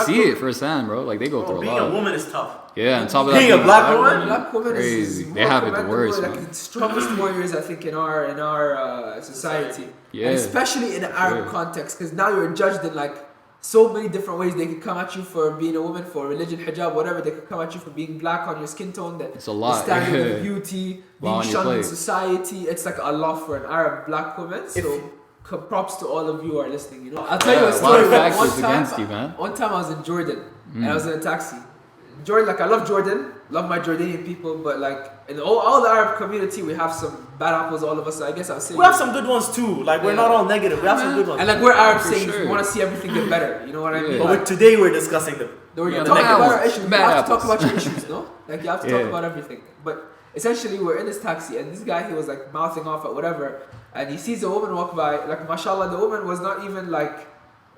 see it firsthand, bro. Like they go through a lot. Being a woman is tough. Yeah, on top of that, being a black woman, black woman crazy. is They have it the commendable, worst, like man. the strongest warriors, I think, in our society. Yeah, and especially in an Arab context, because now you're judged in like so many different ways. They could come at you for being a woman, for religion, hijab, whatever. They could come at you for being black, on your skin tone, that it's a lot. the standard of beauty, being shunned in plate. society. It's like a lot for an Arab black woman. So props to all of you who are listening. You know, I'll tell you a story. One time I was in Jordan and I was in a taxi. Jordan, like I love Jordan, love my Jordanian people, but like in all the Arab community, we have some bad apples, all of us. So I guess I'll say we have some good ones too. Like we're not all negative. We have some good ones. and like we're Arab saying sure. we want to see everything get better. You know what I mean? But today we're discussing them. We're the talking about our apples. issues. You Bad have to talk apples. about your issues, no? Like you have to talk about everything. But essentially, we're in this taxi, and this guy, he was like mouthing off at whatever, and he sees a woman walk by. Like mashallah, the woman was not even like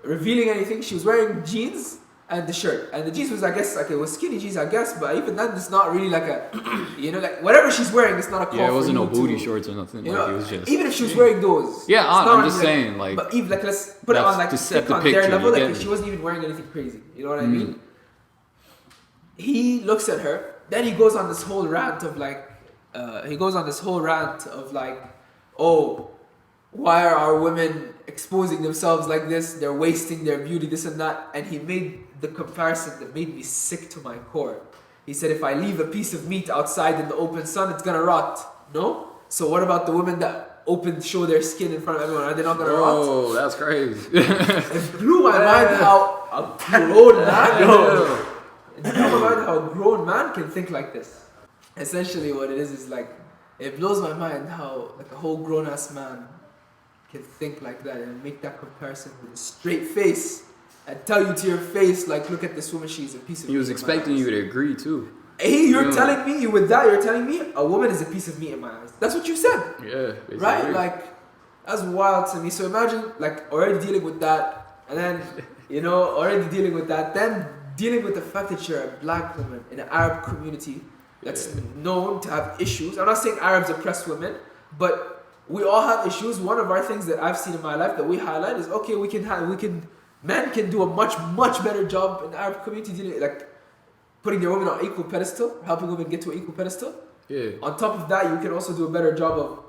revealing anything. She was wearing jeans and the shirt, and the jeans was, I guess, like it was skinny jeans, I guess, but even then it's not really like a, you know, like whatever she's wearing, it's not a call. Yeah, it wasn't for no booty shorts or nothing. You like know, it was just even if she was wearing those. Yeah, it's not I'm really just saying, like, but even like let's put it on like to set stick the on picture, their level, you like get if me? she wasn't even wearing anything crazy. You know what I mean? He looks at her, then he goes on this whole rant of like, oh, why are our women exposing themselves like this? They're wasting their beauty, this and that. And he made the comparison that made me sick to my core. He said, if I leave a piece of meat outside in the open sun, it's gonna rot. No? So what about the women that show their skin in front of everyone? Are they not gonna rot? Oh, that's crazy. It blew my mind how a grown man It blew my mind how a grown man can think like this. Essentially what it is like, it blows my mind how like a whole grown ass man can think like that and make that comparison with a straight face and tell you to your face, like, look at this woman, she's a piece of meat. He was expecting you to agree too. Hey, you're telling me a woman is a piece of meat in my eyes. That's what you said. Yeah. Right? Like, that's wild to me. So imagine, like, already dealing with that, and then, you know, then dealing with the fact that you're a black woman in an Arab community that's known to have issues. I'm not saying Arabs oppress women, but we all have issues. One of our things that I've seen in my life that we highlight is, okay, men can do a much better job in the Arab community dealing, like, putting their women on equal pedestal, helping women get to an equal pedestal. Yeah. On top of that, you can also do a better job of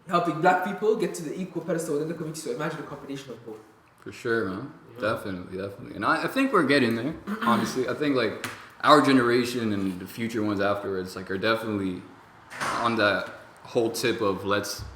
helping black people get to the equal pedestal within the community. So imagine a combination of both. For sure, man. Yeah. Definitely. And I think we're getting there, honestly. I think, like, our generation and the future ones afterwards, like, are definitely on that whole tip of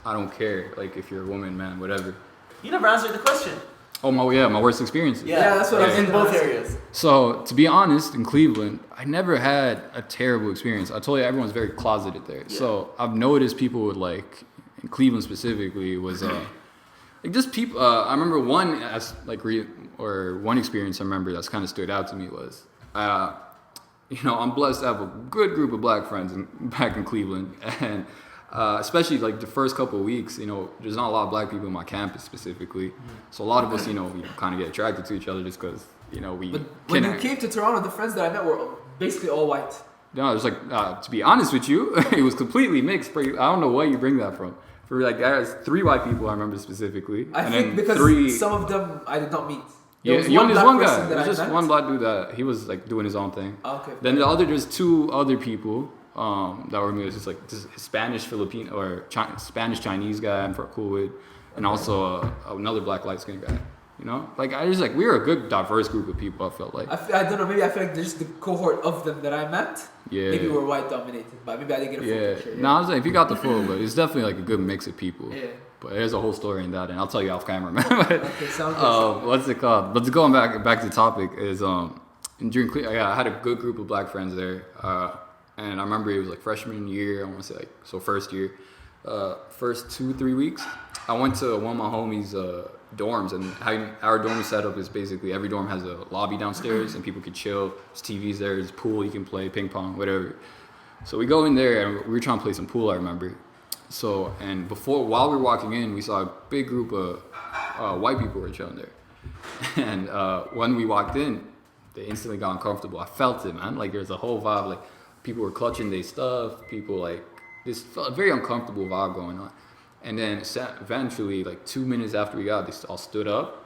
I don't care, like, if you're a woman, man, whatever. You never answered the question. Oh, my worst experiences. Yeah, that's what I was in both areas. So, to be honest, in Cleveland, I never had a terrible experience. I told you, everyone's very closeted there. Yeah. So, I've noticed people would, like, in Cleveland specifically, was, like, just people, I remember one experience I remember that's kind of stood out to me was, you know, I'm blessed to have a good group of black friends back in Cleveland, and especially like the first couple of weeks, you know, there's not a lot of black people in my campus specifically, so a lot of us, you know, kind of get attracted to each other just because, you know, we. But when you came to Toronto, the friends that I met were basically all white. No, there's like, to be honest with you, it was completely mixed. I don't know where you bring that from. For like, there's 3 white people I remember specifically. I think because some of them I did not meet. There's one guy. There's just one black dude that he was like doing his own thing. Okay. Then there's 2 other people, that were me. It was just like this Spanish Filipino or Spanish Chinese guy I'm cool with, and also another black light skinned guy. You know, like I just like we were a good diverse group of people. I felt like I don't know. Maybe I feel like there's the cohort of them that I met. Yeah. Maybe we're white dominated, but maybe I didn't get a full picture. No, I was like, if you got the full, but it's definitely like a good mix of people. Yeah. But there's a whole story in that, and I'll tell you off camera, man. But, Okay, sounds good. what's it called? But going back to the topic is during I had a good group of black friends there, and I remember it was like freshman year. I want to say like so first year, first 2-3 weeks, I went to one of my homies' dorms, and how our dorm set up is basically every dorm has a lobby downstairs, and people can chill. There's TVs there, there's pool you can play, ping pong, whatever. So we go in there and we were trying to play some pool. I remember. So, and while we were walking in, we saw a big group of white people were chilling there. And when we walked in, they instantly got uncomfortable. I felt it, man. Like there's a whole vibe. Like people were clutching their stuff. People like this felt a very uncomfortable vibe going on. And then eventually, like 2 minutes after we got, they all stood up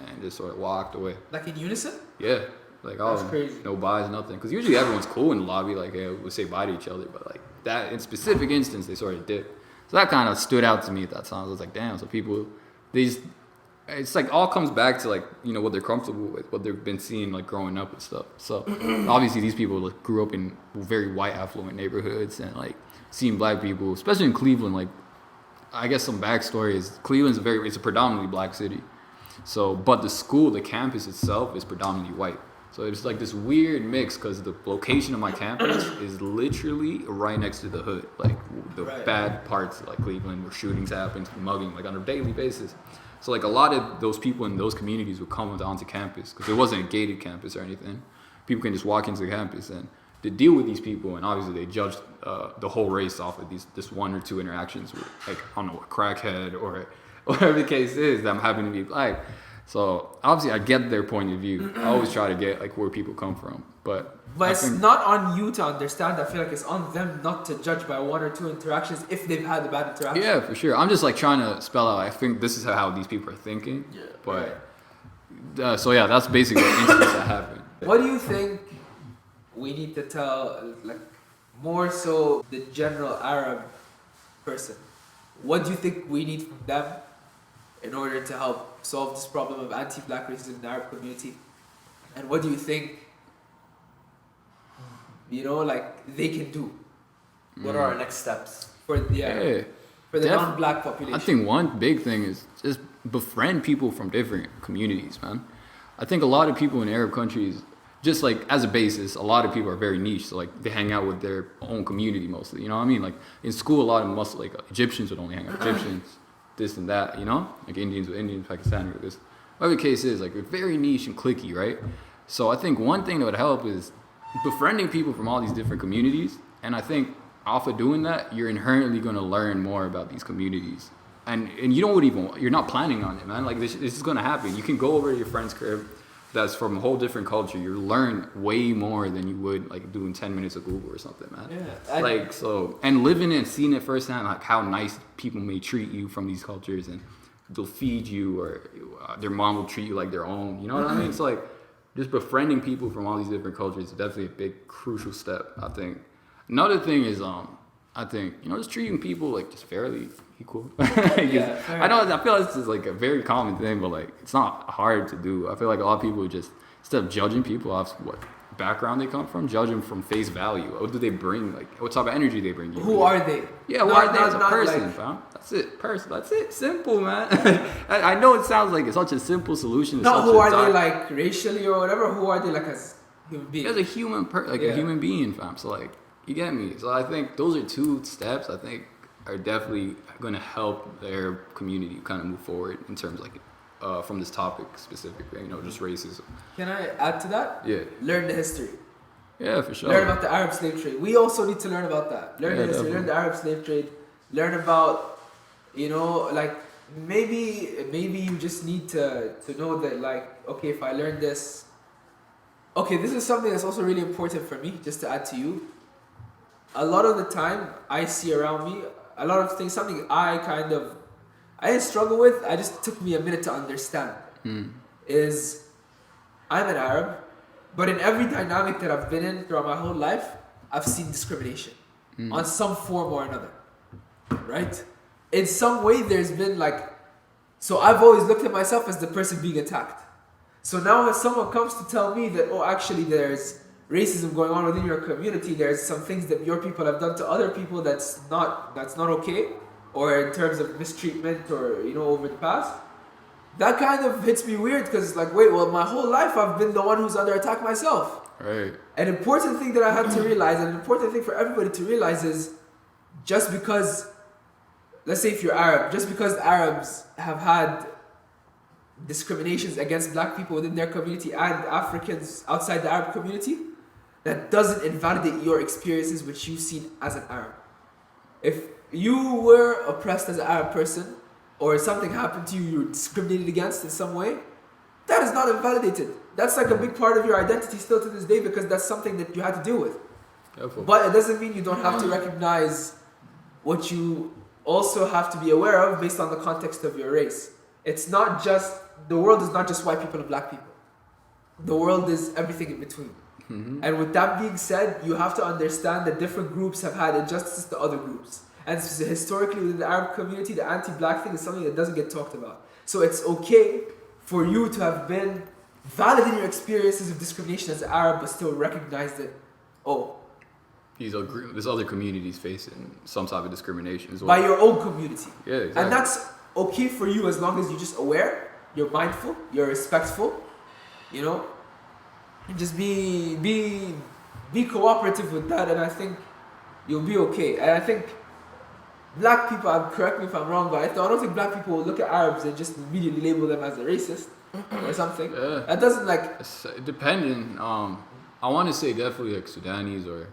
and just sort of walked away. Like in unison? Yeah. Like That's crazy. No buys, nothing. Because usually everyone's cool in the lobby. Like we'll say bye to each other, but like that in specific instance, they sort of did. So that kind of stood out to me at that time. I was like, damn. So people, it's like all comes back to like what they're comfortable with, what they've been seeing like growing up and stuff. So obviously these people like, grew up in very white affluent neighborhoods, and like seeing black people, especially in Cleveland. Like I guess some backstory is Cleveland's it's a predominantly black city. So but the campus itself is predominantly white. So it's like this weird mix because the location of my campus is literally right next to the hood, like the bad parts of like Cleveland where shootings happen, mugging like on a daily basis. So like a lot of those people in those communities would come onto campus because it wasn't a gated campus or anything. People can just walk into the campus and to deal with these people, and obviously they judge the whole race off of this one or two interactions with like I don't know, a crackhead or whatever the case is that happen to be black. So obviously I get their point of view. I always try to get like where people come from, but it's not on you to understand. I feel like it's on them not to judge by one or two interactions if they've had a bad interaction. Yeah, for sure. I'm just like trying to spell out. I think this is how these people are thinking. Yeah. But so yeah, that's basically the instance that happened. What do you think we need to tell, like more so the general Arab person? What do you think we need from them in order to help solve this problem of anti-black racism in the Arab community? And what do you think, like they can do? What are our next steps? For the non-black population? I think one big thing is just befriend people from different communities, man. I think a lot of people in Arab countries, just like as a basis, a lot of people are very niche. So like they hang out with their own community mostly. You know what I mean? Like in school, a lot of like Egyptians would only hang out with Egyptians. This and that, like Indians with Indians, Pakistani with this. Whatever the case is, like we're very niche and cliquey, right? So I think one thing that would help is befriending people from all these different communities. And I think off of doing that, you're inherently going to learn more about these communities. And you're not planning on it, man. Like this is going to happen. You can go over to your friend's crib that's from a whole different culture. You learn way more than you would like doing 10 minutes of Google or something, man. Yeah. And living and seeing it firsthand, like how nice people may treat you from these cultures, and they'll feed you, or their mom will treat you like their own. You know what I mean? It's like just befriending people from all these different cultures is definitely a big crucial step, I think. Another thing is I think just treating people like just fairly equal. Yeah, I feel like this is like a very common thing, but like it's not hard to do. I feel like a lot of people just instead of judging people off what background they come from, judge them from face value. What do they bring? Like what type of energy they bring you? Who are they? Yeah, who are they as a person, fam? That's it. That's it. Simple, man. I know it sounds like it's such a simple solution. No, who are they like racially or whatever? Who are they like as human beings? As a human a human being, fam. So like you get me. So I think those are two steps I think are definitely going to help their community kind of move forward in terms like from this topic specifically, just racism. Can I add to that? Yeah. Learn the history. Yeah, for sure. Learn about the Arab slave trade. We also need to learn about that. Learn the history, learn the Arab slave trade. Learn about, like maybe you just need to know that like, okay, if I learn this, okay, this is something that's also really important for me, just to add to you. A lot of the time I see around me, a lot of things, something I didn't struggle with, I just took me a minute to understand, is I'm an Arab, but in every dynamic that I've been in throughout my whole life, I've seen discrimination. on some form or another, right? In some way, there's been like, so I've always looked at myself as the person being attacked. So now when someone comes to tell me that, oh, actually there's racism going on within your community, there's some things that your people have done to other people that's not okay, or in terms of mistreatment or, you know, over the past, that kind of hits me weird because like, wait, well, my whole life I've been the one who's under attack myself. Right. An important thing that I had to realize, and an important thing for everybody to realize is just because, let's say if you're Arab, just because Arabs have had discriminations against black people within their community and Africans outside the Arab community, that doesn't invalidate your experiences which you've seen as an Arab. If you were oppressed as an Arab person, or something happened to you, you were discriminated against in some way, that is not invalidated. That's like a big part of your identity still to this day because that's something that you had to deal with. Careful. But it doesn't mean you don't have to recognize what you also have to be aware of based on the context of your race. It's not just, the world is not just white people and black people. The world is everything in between. Mm-hmm. And with that being said, you have to understand that different groups have had injustices to other groups. And historically within the Arab community, the anti-black thing is something that doesn't get talked about. So it's okay for you to have been valid in your experiences of discrimination as an Arab, but still recognize that, oh, This other communities facing some type of discrimination as well. by your own community. Yeah, exactly. And that's okay for you as long as you're just aware, you're mindful, you're respectful, you know, and just be cooperative with that, and I think you'll be okay. And I think black people, correct me if I'm wrong, but I don't think black people will look at Arabs and just immediately label them as a racist or something. Yeah. That doesn't like. It's depending. I want to say definitely like Sudanese or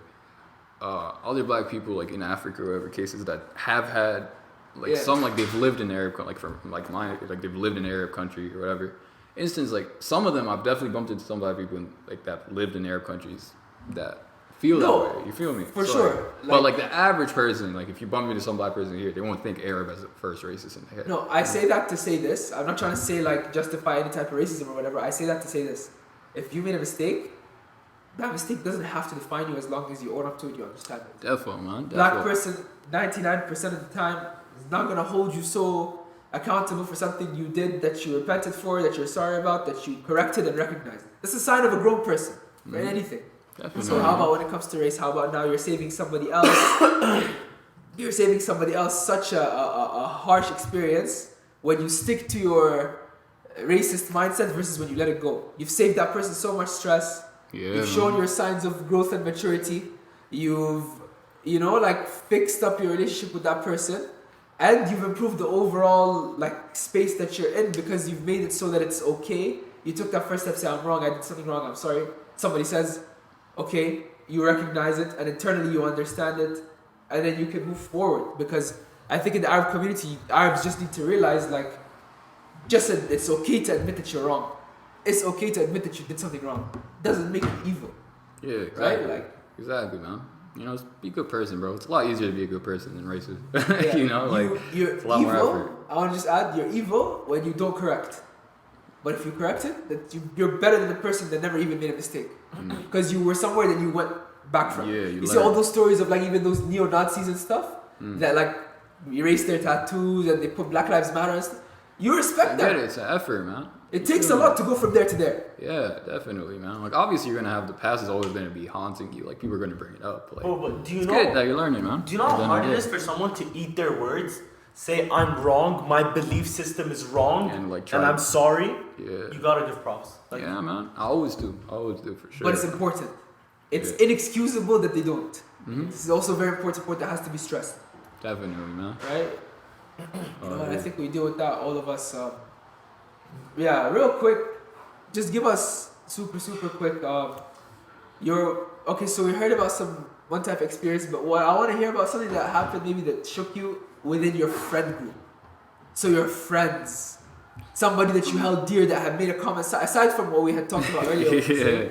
other black people like in Africa or whatever cases that have had like some like they've lived in Arab like from like mine like they've lived in an Arab country or whatever. Instance like some of them I've definitely bumped into some black people in, like that lived in Arab countries that feel that way. You feel me? For sure. But like the average person, like if you bump into some black person here, they won't think Arab as the first racist in the head. No, I say that to say this. I'm not trying to say like justify any type of racism or whatever. I say that to say this. If you made a mistake, that mistake doesn't have to define you as long as you own up to it, you understand it. Definitely, man. Black person, 99% of the time, is not going to hold you so accountable for something you did that you repented for, that you're sorry about, that you corrected and recognized. That's a sign of a grown person for anything. Definitely. So how about when it comes to race? How about now you're saving somebody else? You're saving somebody else such a harsh experience when you stick to your racist mindset versus when you let it go. You've saved that person so much stress. Yeah, You've shown your signs of growth and maturity. You've, you know, like fixed up your relationship with that person, and you've improved the overall like space that you're in because you've made it so that it's okay. You took that first step, say I'm wrong, I did something wrong, I'm sorry. Somebody says, okay, you recognize it, and internally you understand it, and then you can move forward. Because I think in the Arab community, Arabs just need to realize like, it's okay to admit that you're wrong. It's okay to admit that you did something wrong. Doesn't make you evil. Yeah, exactly. Right? Like, exactly, man. You know, be a good person, bro. It's a lot easier to be a good person than racist. yeah, you know, like you're it's a lot more evil. effort. I want to just add, you're evil when you don't correct. But if you correct it, that you're better than the person that never even made a mistake. Because you were somewhere that you went back from. Yeah, you see all those stories of like even those neo-Nazis and stuff that like erase their tattoos and they put Black Lives Matter and stuff. You respect that. It's an effort, man. It takes a lot to go from there to there. Yeah, definitely, man. Like obviously you're gonna have the past is always gonna be haunting you. Like people are gonna bring it up. Like, But do you it's know? good that you're learning, man. Do you know how hard it is for someone to eat their words, say I'm wrong, my belief system is wrong, And, like, and I'm sorry? Yeah. You gotta give props. Like, Yeah, man. I always do for sure. But it's important. It's Yeah. inexcusable that they don't. This is also a very important point that has to be stressed. Definitely, man. Right? You know, and I think we deal with that, all of us. Yeah, real quick, just give us super quick. Okay, so we heard about one type of experience, but what I want to hear about something that happened maybe that shook you within your friend group. So your friends, somebody that you held dear that had made a comment aside from what we had talked about earlier. Yeah.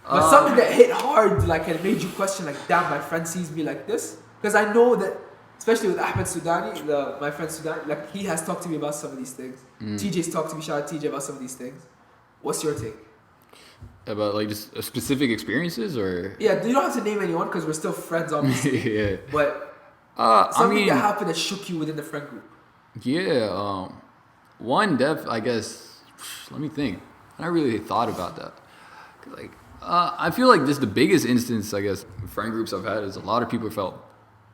But something that hit hard, like, and made you question, like, damn, my friend sees me like this. Because I know that, especially with Ahmed Sudani, my friend Sudani, like, he has talked to me about some of these things. TJ's talked to me, shout out TJ, about some of these things. What's your take? About like just specific experiences or Yeah, you don't have to name anyone because we're still friends, obviously. yeah. But I something mean, that happened that shook you within the friend group. yeah. One I guess. Let me think. I really thought about that. 'Cause, like, I feel like just the biggest instance, I guess, friend groups I've had is a lot of people felt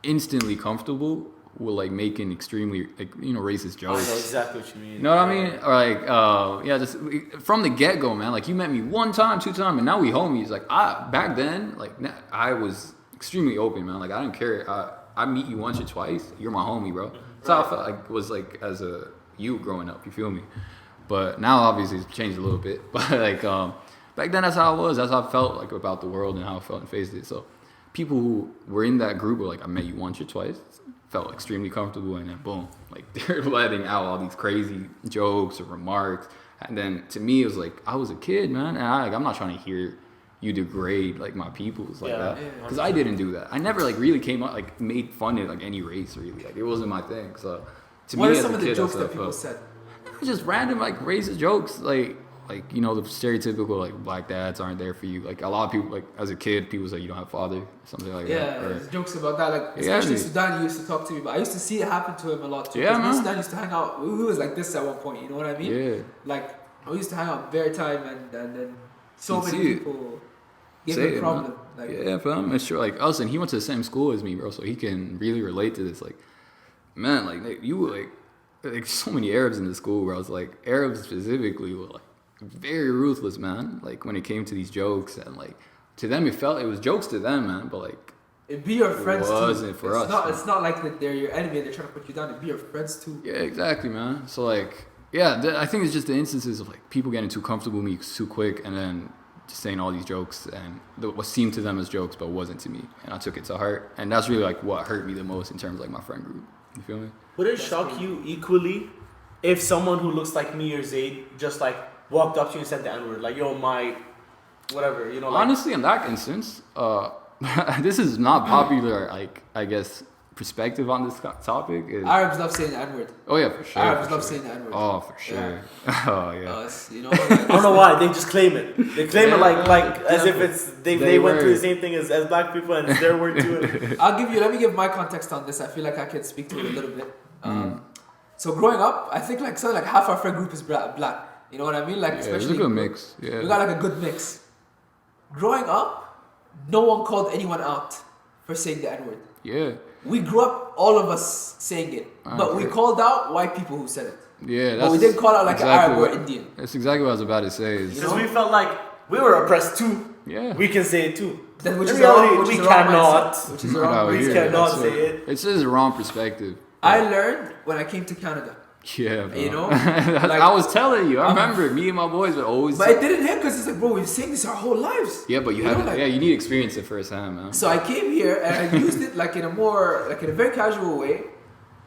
instantly comfortable with like making extremely like racist I know jokes. exactly what you mean. You know what I mean? Or like, yeah, just from the get go, man. Like you met me one time, two times, and now we homies. Like back then, like I was extremely open, man. Like I didn't care. I meet you once or twice, you're my homie, bro. That's how I felt like was like as a youth growing up. You feel me? But now obviously it's changed a little bit. But like back then, that's how I was. That's how I felt like about the world and how I felt and faced it. So people who were in that group were like, I met you once or twice. Felt extremely comfortable, and then boom, like they're letting out all these crazy jokes or remarks. And then to me, it was like I was a kid, man, and I'm not trying to hear you degrade like my peoples like that, because I didn't do that. I never like really came out like made fun of like any race really. Like it wasn't my thing. So to What me, are some as a of the kid, jokes that's that how I people felt. said? Just random like racist jokes, like the stereotypical like black dads aren't there for you. Like a lot of people, like as a kid, people say you don't have a father, something like that. Yeah, there's jokes about that. Like Yeah, especially dude. Sudan, he used to talk to me, but I used to see it happen to him a lot too. Yeah, 'Cause me and man. Sudan used to hang out. We was like this at one point. You know what I mean? Yeah. Like we used to hang out very time, and then so You'd many see it. people gave Say him a it, problem. man. Like Yeah, fam. It's true. Like us, and he went to the same school as me, bro. So he can really relate to this. Like, man, like you like so many Arabs in the school, bro. I was like Arabs specifically were like very ruthless, man. Like when it came to these jokes, and like to them it was jokes to them, man. But like it'd be your friends too. wasn't for it's us, Not, man. it's not like that they're your enemy and they're trying to put you down. It'd be your friends too. yeah, exactly, man. So like yeah, I think it's just the instances of like people getting too comfortable with me too quick, and then just saying all these jokes and what seemed to them as jokes but wasn't to me, and I took it to heart, and that's really like what hurt me the most in terms of like my friend group. You feel me? Would it shock you equally if someone who looks like me or Zayd just like walked up to you and said the N-word, like yo, my whatever, like, Honestly, in that instance, this is not popular. Like I guess perspective on this topic is. Arabs love saying the N-word. Oh yeah, for sure. Arabs for love sure. saying the N-word. Oh, for sure. Oh yeah. Us, you know. I don't know why they just claim it. They claim it like as if it's they went were. through the same thing as black people and it's their word too. Let me give my context on this. I feel like I can speak to it a little bit. So growing up, I think like something like half our friend group is black. You know what I mean? Like Yeah, it's especially a good mix. Yeah. we got like a good mix. Growing up, no one called anyone out for saying the N-word. Yeah. We grew up, all of us saying it, but we Okay. called out white people who said it. Yeah. But we didn't call out like an Arab or what- Indian. That's exactly what I was about to say. Is, Because we felt like we were oppressed too. yeah. We can say it too. Then which In is reality, wrong, which we is the wrong cannot. mindset, which is the Not wrong out we mindset. here. cannot That's say what- it. It's just a wrong perspective. I learned when I came to Canada. Yeah, bro. You know? I was telling you. I remember me and my boys would always. But it didn't hit because it's like, bro, we've seen this our whole lives. Yeah, but you know, haven't. like- Yeah, you need to experience it firsthand, man. So I came here and I used it like in a very casual way.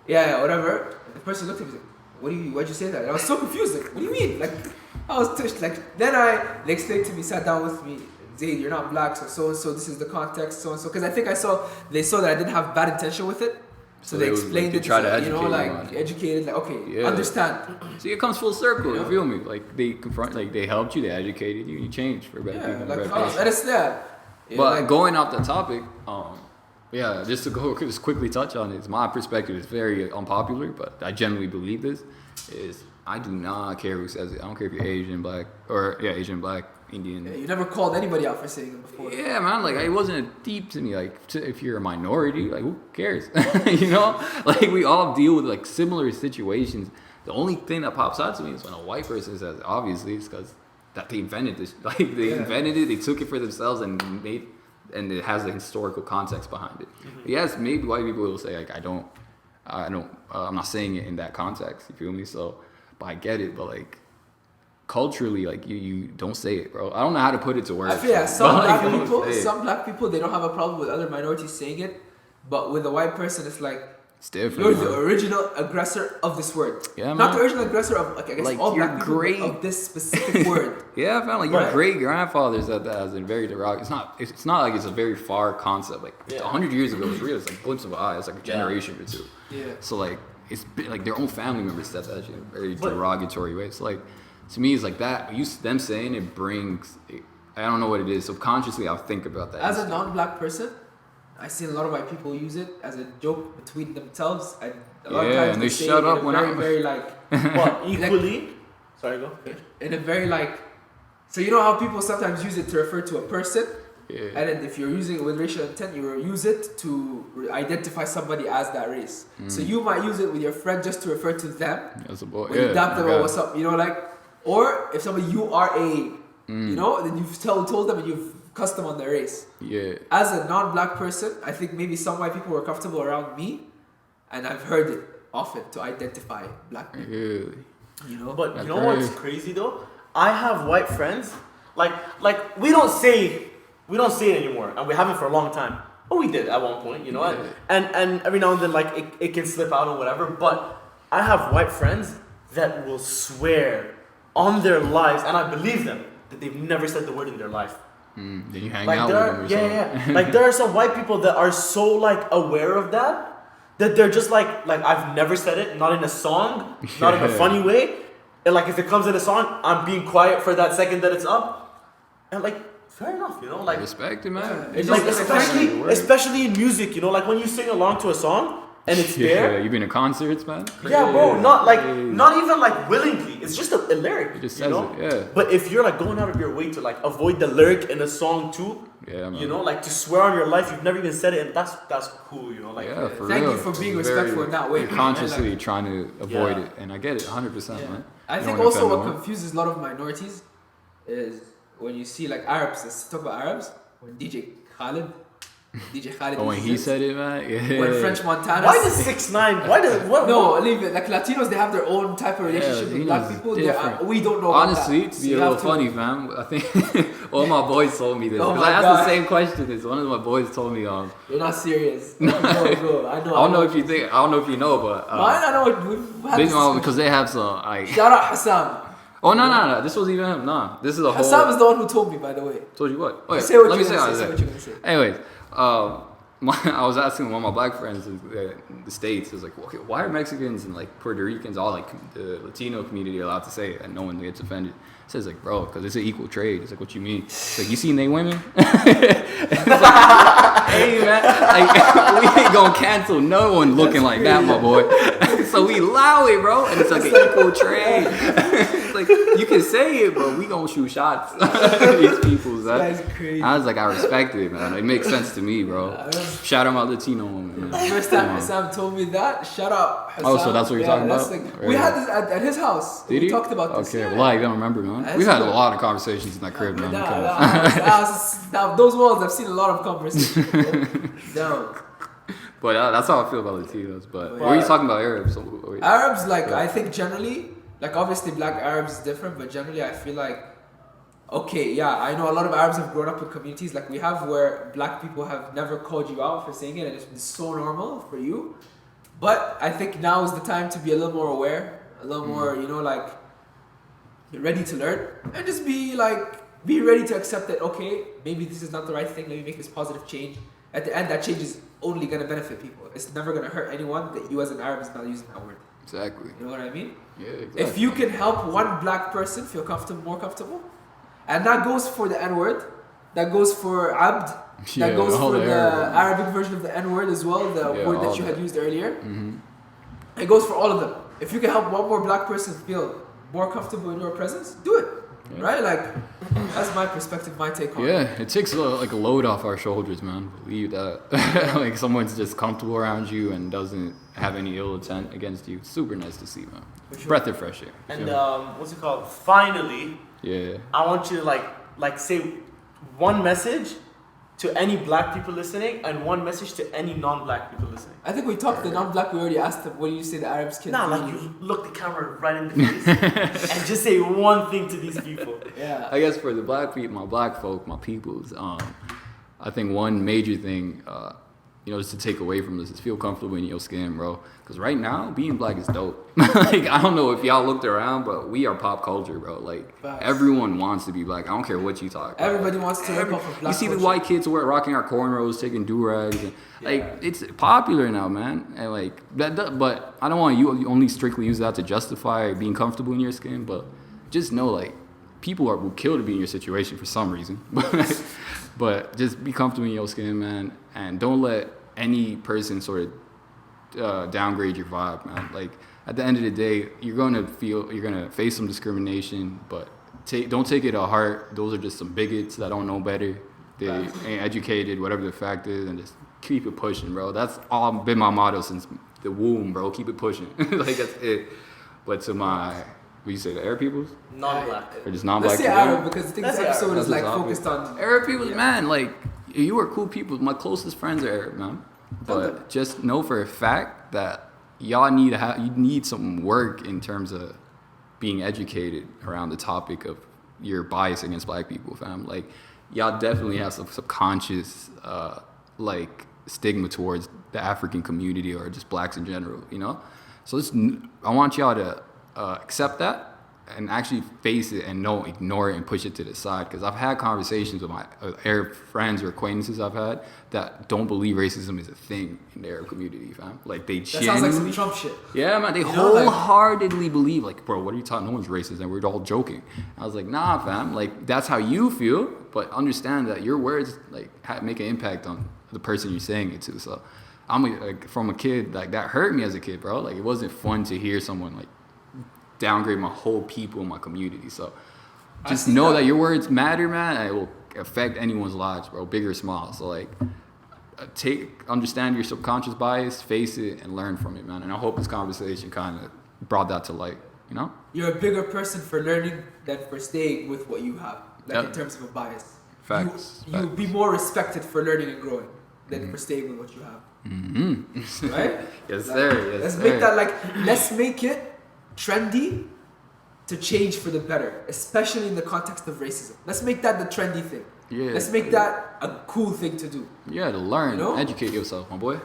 Yeah, whatever. And the person looked at me and like, why'd you say that? And I was so confused. Like, what do you mean? Like, I was touched. Like, then they explained to me, sat down with me, Zayd, you're not black, so and so, this is the context, so and so. Because I think they saw that I didn't have bad intention with it. So they explained like, it, try to so, educate you like on it. educated, like okay, Yeah. understand. See, it comes full circle. You You know? feel me? Like they confront, like they helped you, they educated you, you changed for better Yeah, people. like better how, person. and it's that. Yeah, But like, going off that topic, yeah, just to just quickly touch on it, it's my perspective is very unpopular, but I genuinely believe this, is I do not care who says it. I don't care if you're Asian, black, Asian, black, Indian. you never called anybody out for saying it before. Yeah, man, like it wasn't deep to me. Like if you're a minority, like who cares? You know, like we all deal with like similar situations. The only thing that pops out to me is when a white person says, it. Obviously, it's because that they invented this. Like they invented it, they took it for themselves and made, and it has a historical context behind it. Yes, maybe white people will say like I'm not saying it in that context. You feel me? So, but I get it. But like culturally, like you don't say it, bro. I don't know how to put it to words. I feel yeah, But, some black people, they don't have a problem with other minorities saying it, but with a white person, it's like it's different. you're the man. original aggressor of this word. Yeah, not man. the original aggressor of like I guess Like, all you're black people great. but of this specific word. Yeah, I found like Right. your great grandfather said that as a very derogatory. It's not like it's a very far concept. Like 100 years ago, it was real. It's like a glimpse of an eye. It's like a generation or two. Yeah. So like it's been, like their own family members said that shit in a very derogatory way. It's like to me, it's like that. Them saying it brings. I don't know what it is. Subconsciously, I'll think about that. As a non-black person, I see a lot of white people use it as a joke between themselves, and a lot of times and they say shut it up in a when very, I'm very like What, equally? Sorry, go. in a very like. So you know how people sometimes use it to refer to a person, Yeah. and then if you're using it with racial intent, you use it to identify somebody as that race. So you might use it with your friend just to refer to them. As a boy, When you dap them, okay. or what's up, you know, like, or if somebody you are you know, then you've told them and you've cussed them on their race. Yeah. As a non-black person, I think maybe some white people were comfortable around me, and I've heard it often to identify black people. Really. You know, But you know Okay. what's crazy though? I have white friends. Like we don't say it anymore, and we haven't for a long time. But we did at one point, you know. And every now and then, like it can slip out or whatever. But I have white friends that will swear on their lives, and I believe them, that they've never said the word in their life. Then you hang Like out there with are, them or yeah, something. yeah. Like there are some white people that are so like aware of that they're just like I've never said it, not in a song, not in a Yeah. funny way. And like if it comes in a song, I'm being quiet for that second that it's up. And like fair enough, you know, like Respect it, man. It's like just- especially in music, you know, like when you sing along to a song and it's Yeah, there. you been to concerts, man? Yeah, bro, Crazy. not even like willingly. It's just a lyric. It just you says know? it, yeah. But if you're like going out of your way to like avoid the lyric in a song too, Yeah, man. you know, like to swear on your life, you've never even said it, and that's cool, you know, like Yeah, for Thank real. you for being It's respectful in that way. You're consciously trying to avoid Yeah. it, and I get it 100%, man. I You think don't wanna also offend what no one. confuses a lot of minorities is when you see like Arabs. Let's talk about Arabs. When DJ Khalid. Oh, when he said it, man. Yeah. When French Montana. why does 6ix9ine? Why does what? No, what? leave it. Like Latinos, they have their own type of relationship with Latinos black is people. different. We don't know. About Honestly, that. to So be you a have little funny, fam, I think all my boys told me this. Oh 'Cause my I asked God. the same question. This one of my boys told me, You're not serious. Go. I know. I don't know if you think, I don't know if you know, but Mine, I know. We've had big this one discussion. because they have some like. Shout out Hassam. Oh no, this wasn't even him. Nah, this is a whole. Hassam is the one who told me, by the way. Told you what? Oh, yeah. Say what Let me you're say gonna what I say. Say said. what you're gonna say. Anyways, I was asking one of my black friends in the States, I was like, okay, why are Mexicans and like Puerto Ricans, all like the Latino community allowed to say it and no one gets offended? He says like, bro, because it's an equal trade. It's like, what you mean? It's like, you seen they women? It's like, hey man, like, we ain't gonna cancel no one looking like that, my boy. So we allow it, bro, and it's like an equal trade. It's like, you can say it, but we gonna shoot shots. These people, That's crazy. I was like, I respect it, man. It makes sense to me, bro. Shout out my Latino woman, man. First time Come on. Hassam told me that, shout out Hassam. Oh, so that's what you're talking that's about? Like, we had this at his house. Did we he? talked about this. Okay, yeah. well, I don't remember, man. That's We've had a cool. lot of conversations in that crib, man. Now, those walls, I've seen a lot of conversations. Down. But that's how I feel about Latinos. But what are you talking about Arabs? Arabs, like, I think generally, like, obviously black Arabs is different, but generally I feel like, okay, yeah, I know a lot of Arabs have grown up in communities like we have where black people have never called you out for saying it and it's been so normal for you. But I think now is the time to be a little more aware, a little more, you know, like, ready to learn and just be ready to accept that, okay, maybe this is not the right thing, let me make this positive change. At the end, that change is only going to benefit people. It's never going to hurt anyone that you as an Arab is not using that word. Exactly. You know what I mean? Yeah, exactly. If you can help one black person feel more comfortable, and that goes for the N-word, that goes for Abd, Yeah, that goes all for the the Arab. Arabic version of the N-word as well, the Yeah, word that all you had that. used earlier. Mm-hmm. It goes for all of them. If you can help one more black person feel more comfortable in your presence, do it. Yeah. Right? Like, that's my perspective, my take on it. Yeah, it takes like a load off our shoulders, man. Believe that. Like someone's just comfortable around you and doesn't have any ill intent against you. Super nice to see, man. For sure. Breath of fresh air. And Yeah. what's it called? Finally, Yeah. I want you to like say one message to any black people listening and one message to any non-black people listening. I think we talked the non-black, we already asked them, what do you say the Arabs can Nah, do? like you look the camera right in the face and just say one thing to these people. Yeah. I guess for the black people, my black folk, my peoples, I think one major thing, just to take away from this is feel comfortable in your skin, bro. Because right now, being black is dope. Like, I don't know if y'all looked around, but we are pop culture, bro. Like, Facts. everyone wants to be black. I don't care what you talk about. Everybody wants to rip off of black You see the culture. white kids rocking our cornrows, taking do-rags. And, like, it's popular now, man. And, like, but I don't want you only strictly use that to justify being comfortable in your skin, but just know like people will kill to be in your situation for some reason. But just be comfortable in your skin, man, and don't let any person sort of downgrade your vibe, man. Like at the end of the day, you're gonna face some discrimination, but don't take it to heart. Those are just some bigots that don't know better. They ain't educated, whatever the fact is, and just keep it pushing, bro. That's all been my motto since the womb, bro. Keep it pushing. Like that's it. But to my, what you say, the Arab peoples? Non-black. Or just non-black Let's say people? Arab because I think this episode is like focused on Arab people, man. Like you are cool people. My closest friends are Arab, man. But just know for a fact that y'all need some work in terms of being educated around the topic of your bias against black people, fam. Like y'all definitely have some subconscious like stigma towards the African community or just blacks in general, you know. So I want y'all to accept that and actually face it and don't ignore it and push it to the side. Because I've had conversations with my Arab friends or acquaintances I've had that don't believe racism is a thing in the Arab community, fam. Like they sounds like some Trump shit. Yeah, man. They wholeheartedly believe, like, bro, what are you talking? No one's racist, and we're all joking. I was like, nah, fam. Like that's how you feel, but understand that your words like make an impact on the person you're saying it to. So I'm from a kid, like that hurt me as a kid, bro. Like it wasn't fun to hear someone like downgrade my whole people in my community. So just know that your words matter, man, and it will affect anyone's lives, bro, big or small. So like understand your subconscious bias, face it, and learn from it, man. And I hope this conversation kind of brought that to light, you know? You're a bigger person for learning than for staying with what you have, like in terms of a bias. Facts. You'll be more respected for learning and growing than for staying with what you have. Mm-hmm. Right? Yes, sir. Yes, let's sir. make that let's make it trendy to change for the better, especially in the context of racism. Let's make that the trendy thing. Yeah. Let's make that a cool thing to do. Yeah, to learn, You know? educate yourself, my boy.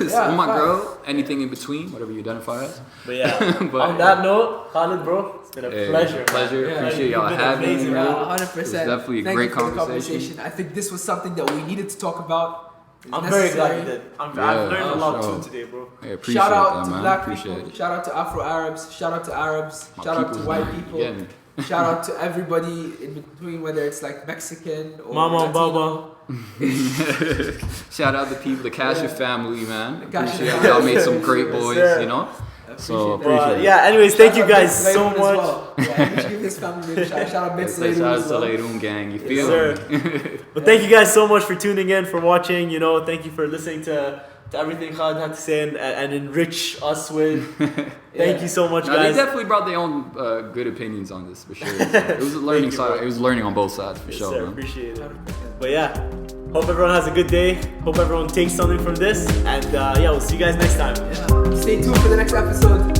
So, my girl, anything in between, whatever you identify as. But yeah, on that note, Khalid, bro, it's been a pleasure. Pleasure. Yeah. Appreciate y'all You've been having me. amazing, man. bro. 100%. It was definitely a Thank great you for the conversation. I think this was something that we needed to talk about. It's I'm very glad necessary. you did. I've Yeah, learned a lot sure. too today, bro. I appreciate Shout out that, to man. black Appreciate people. it. Shout out to Afro-Arabs. Shout out to Arabs. My Shout out to peoples, white man. people. You get me? Shout out to everybody in between, whether it's like Mexican or Mama and Latino. Baba. Shout out to people, the Kasha family, man. The Kasha Appreciate family. y'all made some great boys, sir. you know? So Appreciate that. appreciate it. Yeah, anyways, thank you Shout out guys Ben so Slayroon as much. well. Yeah, we should give his family name a shout out Ben Shout Slayroon out as to well. Sagahyroon gang, you Yes, feel sir. me? But thank you guys so much for tuning in, for watching. You know, thank you for listening to everything Khalid had to say and enrich us with. Thank you so much, No, they guys. definitely brought their own good opinions on this, for sure. So it was a learning you, side. bro. It was learning on both sides, for Yes, sure, sir. man. Appreciate it. But yeah, hope everyone has a good day. Hope everyone takes something from this. And yeah, we'll see you guys next time. Yeah. Stay tuned for the next episode.